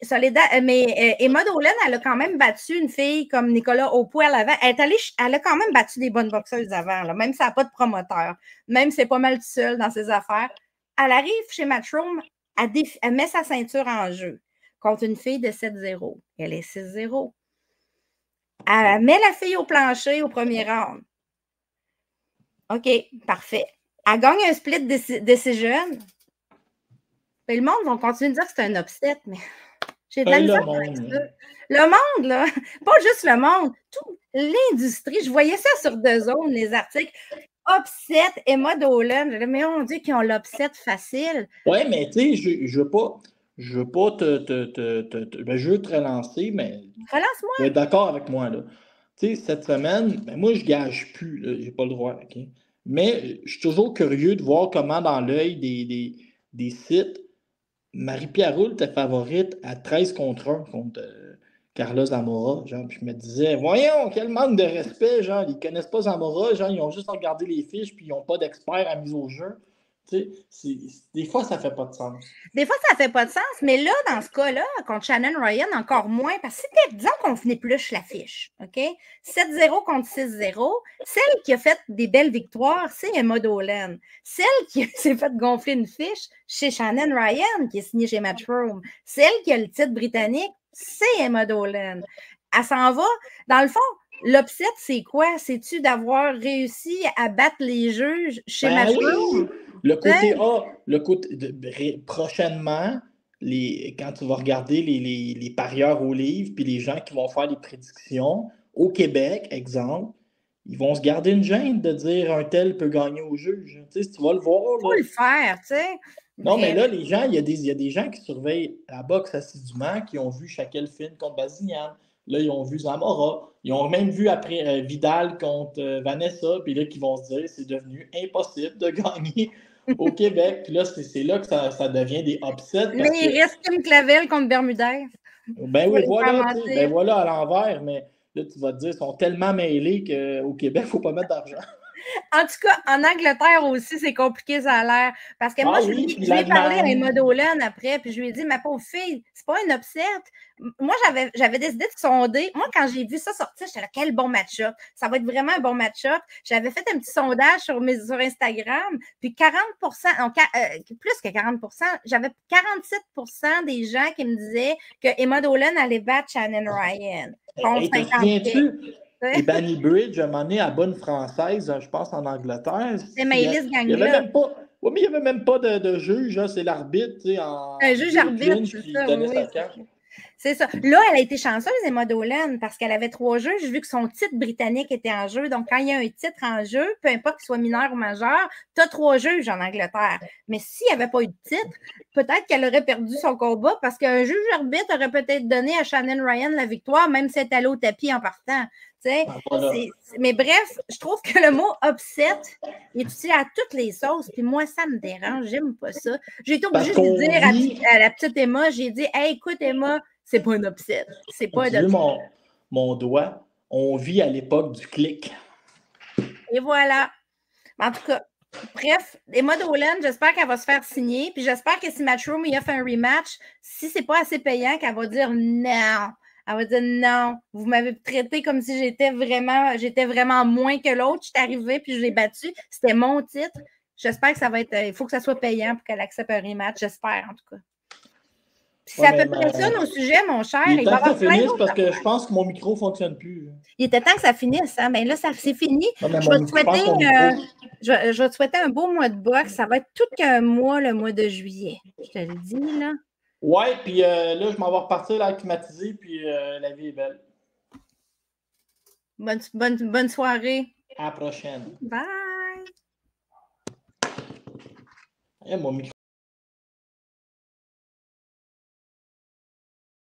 Emma Dolan, elle a quand même battu une fille comme Nicolas Aupoil avant. Elle a quand même battu des bonnes boxeuses avant, là, même si elle n'a pas de promoteur. Même si c'est pas mal tout seul dans ses affaires. Elle arrive chez Matchroom, elle met sa ceinture en jeu contre une fille de 7-0. Elle est 6-0. Elle met la fille au plancher au premier round. OK, parfait. Elle gagne un split decision. Mais le monde va continuer de dire que c'est un upset, mais j'ai de la misère avec ça. Le monde, là, pas juste le monde, toute l'industrie. Je voyais ça sur DAZN, les articles. Upset, Emma Dolan. Mais on dit qu'ils ont l'upset facile. Oui, mais tu sais, je veux pas je veux te relancer, mais relance-moi. Tu es d'accord avec moi, là. Tu sais, cette semaine, ben moi, je gage plus, j'ai pas le droit, OK? Mais je suis toujours curieux de voir comment, dans l'œil des sites, Marie-Pierre Roule était favorite à 13 contre 1 contre Carla Zamora. Genre, puis je me disais, voyons, quel manque de respect, genre, ils connaissent pas Zamora, genre, ils ont juste regardé les fiches, puis ils n'ont pas d'experts à mise au jeu. Tu sais, des fois, ça fait pas de sens. Des fois, ça fait pas de sens, mais là, dans ce cas-là, contre Shannon Ryan, encore moins, parce que c'était, disons qu'on épluche la fiche, OK? 7-0 contre 6-0. Celle qui a fait des belles victoires, c'est Emma Dolan. Celle qui s'est fait gonfler une fiche, c'est Shannon Ryan, qui est signée chez Matchroom. Celle qui a le titre britannique, c'est Emma Dolan. Elle s'en va. Dans le fond, l'upset, c'est quoi? C'est-tu d'avoir réussi à battre les juges chez Matchroom? Oui. Le côté A, prochainement, quand tu vas regarder les parieurs au livre, puis les gens qui vont faire les prédictions, au Québec, exemple, ils vont se garder une gêne de dire un tel peut gagner au juge. Tu sais, si tu vas le voir. Il faut le faire, tu sais. Non, mais là, les gens, il y a des gens qui surveillent la boxe assidûment, qui ont vu Shaquille Finn contre Bazignan. Là, ils ont vu Zamora. Ils ont même vu après Vidal contre Vanessa. Puis là, qui vont se dire c'est devenu impossible de gagner au Québec. Puis là, c'est là que ça devient des upsets. Mais il reste Kim Clavel contre Bermudez. Ben oui, voilà, ben voilà à l'envers. Mais là, tu vas te dire, ils sont tellement mêlés qu'au Québec, il ne faut pas mettre d'argent. En tout cas, en Angleterre aussi, c'est compliqué, ça a l'air. Parce que moi, je lui ai parlé à Emma Dolan après, puis je lui ai dit, ma pauvre fille, c'est pas un upset. Moi, j'avais décidé de sonder. Moi, quand j'ai vu ça sortir, j'étais là, quel bon match-up. Ça va être vraiment un bon match-up. J'avais fait un petit sondage sur Instagram, puis 40%, plus que 40%, j'avais 47% des gens qui me disaient que Emma Dolan allait battre Shannon Ryan. Contre 50. Et Banny Bridge, à un moment donné, à bonne française, je pense en Angleterre. C'est Maëlys Gagnon. Il n'y avait même pas de juge, c'est l'arbitre. Un juge arbitre, c'est ça. Oui. C'est ça. Là, elle a été chanceuse, Emma Dolan, parce qu'elle avait 3 juges, vu que son titre britannique était en jeu. Donc, quand il y a un titre en jeu, peu importe qu'il soit mineur ou majeur, tu as 3 juges en Angleterre. Mais s'il n'y avait pas eu de titre, peut-être qu'elle aurait perdu son combat parce qu'un juge arbitre aurait peut-être donné à Shannon Ryan la victoire, même si elle est allée au tapis en partant. Voilà. Mais bref, je trouve que le mot upset est utilisé à toutes les sauces. Puis moi, ça me dérange. J'aime pas ça. J'ai été obligée de dire à la petite Emma, j'ai dit, hey, écoute, Emma, c'est pas un upset. C'est pas un upset. Mon doigt, on vit à l'époque du clic. Et voilà. En tout cas, bref, Emma Dolan, j'espère qu'elle va se faire signer. Puis j'espère que si Matchroom il a fait un rematch, si c'est pas assez payant, qu'elle va dire non. Elle va dire non, vous m'avez traité comme si j'étais vraiment moins que l'autre. Je suis arrivée puis je l'ai battu. C'était mon titre. J'espère que ça va être. Il faut que ça soit payant pour qu'elle accepte un rematch. J'espère, en tout cas. C'est à peu près ça, nos sujets, mon cher. Il est temps que ça finisse parce que je pense que mon micro ne fonctionne plus. Il était temps que ça finisse. Hein? Ben là, c'est fini. Je vais te souhaiter un beau mois de boxe. Ça va être tout qu'un mois, le mois de juillet. Je te le dis, là. Ouais, puis là, je m'en vais repartir là, acclimatisé, puis la vie est belle. Bonne soirée. À la prochaine. Bye. Mon micro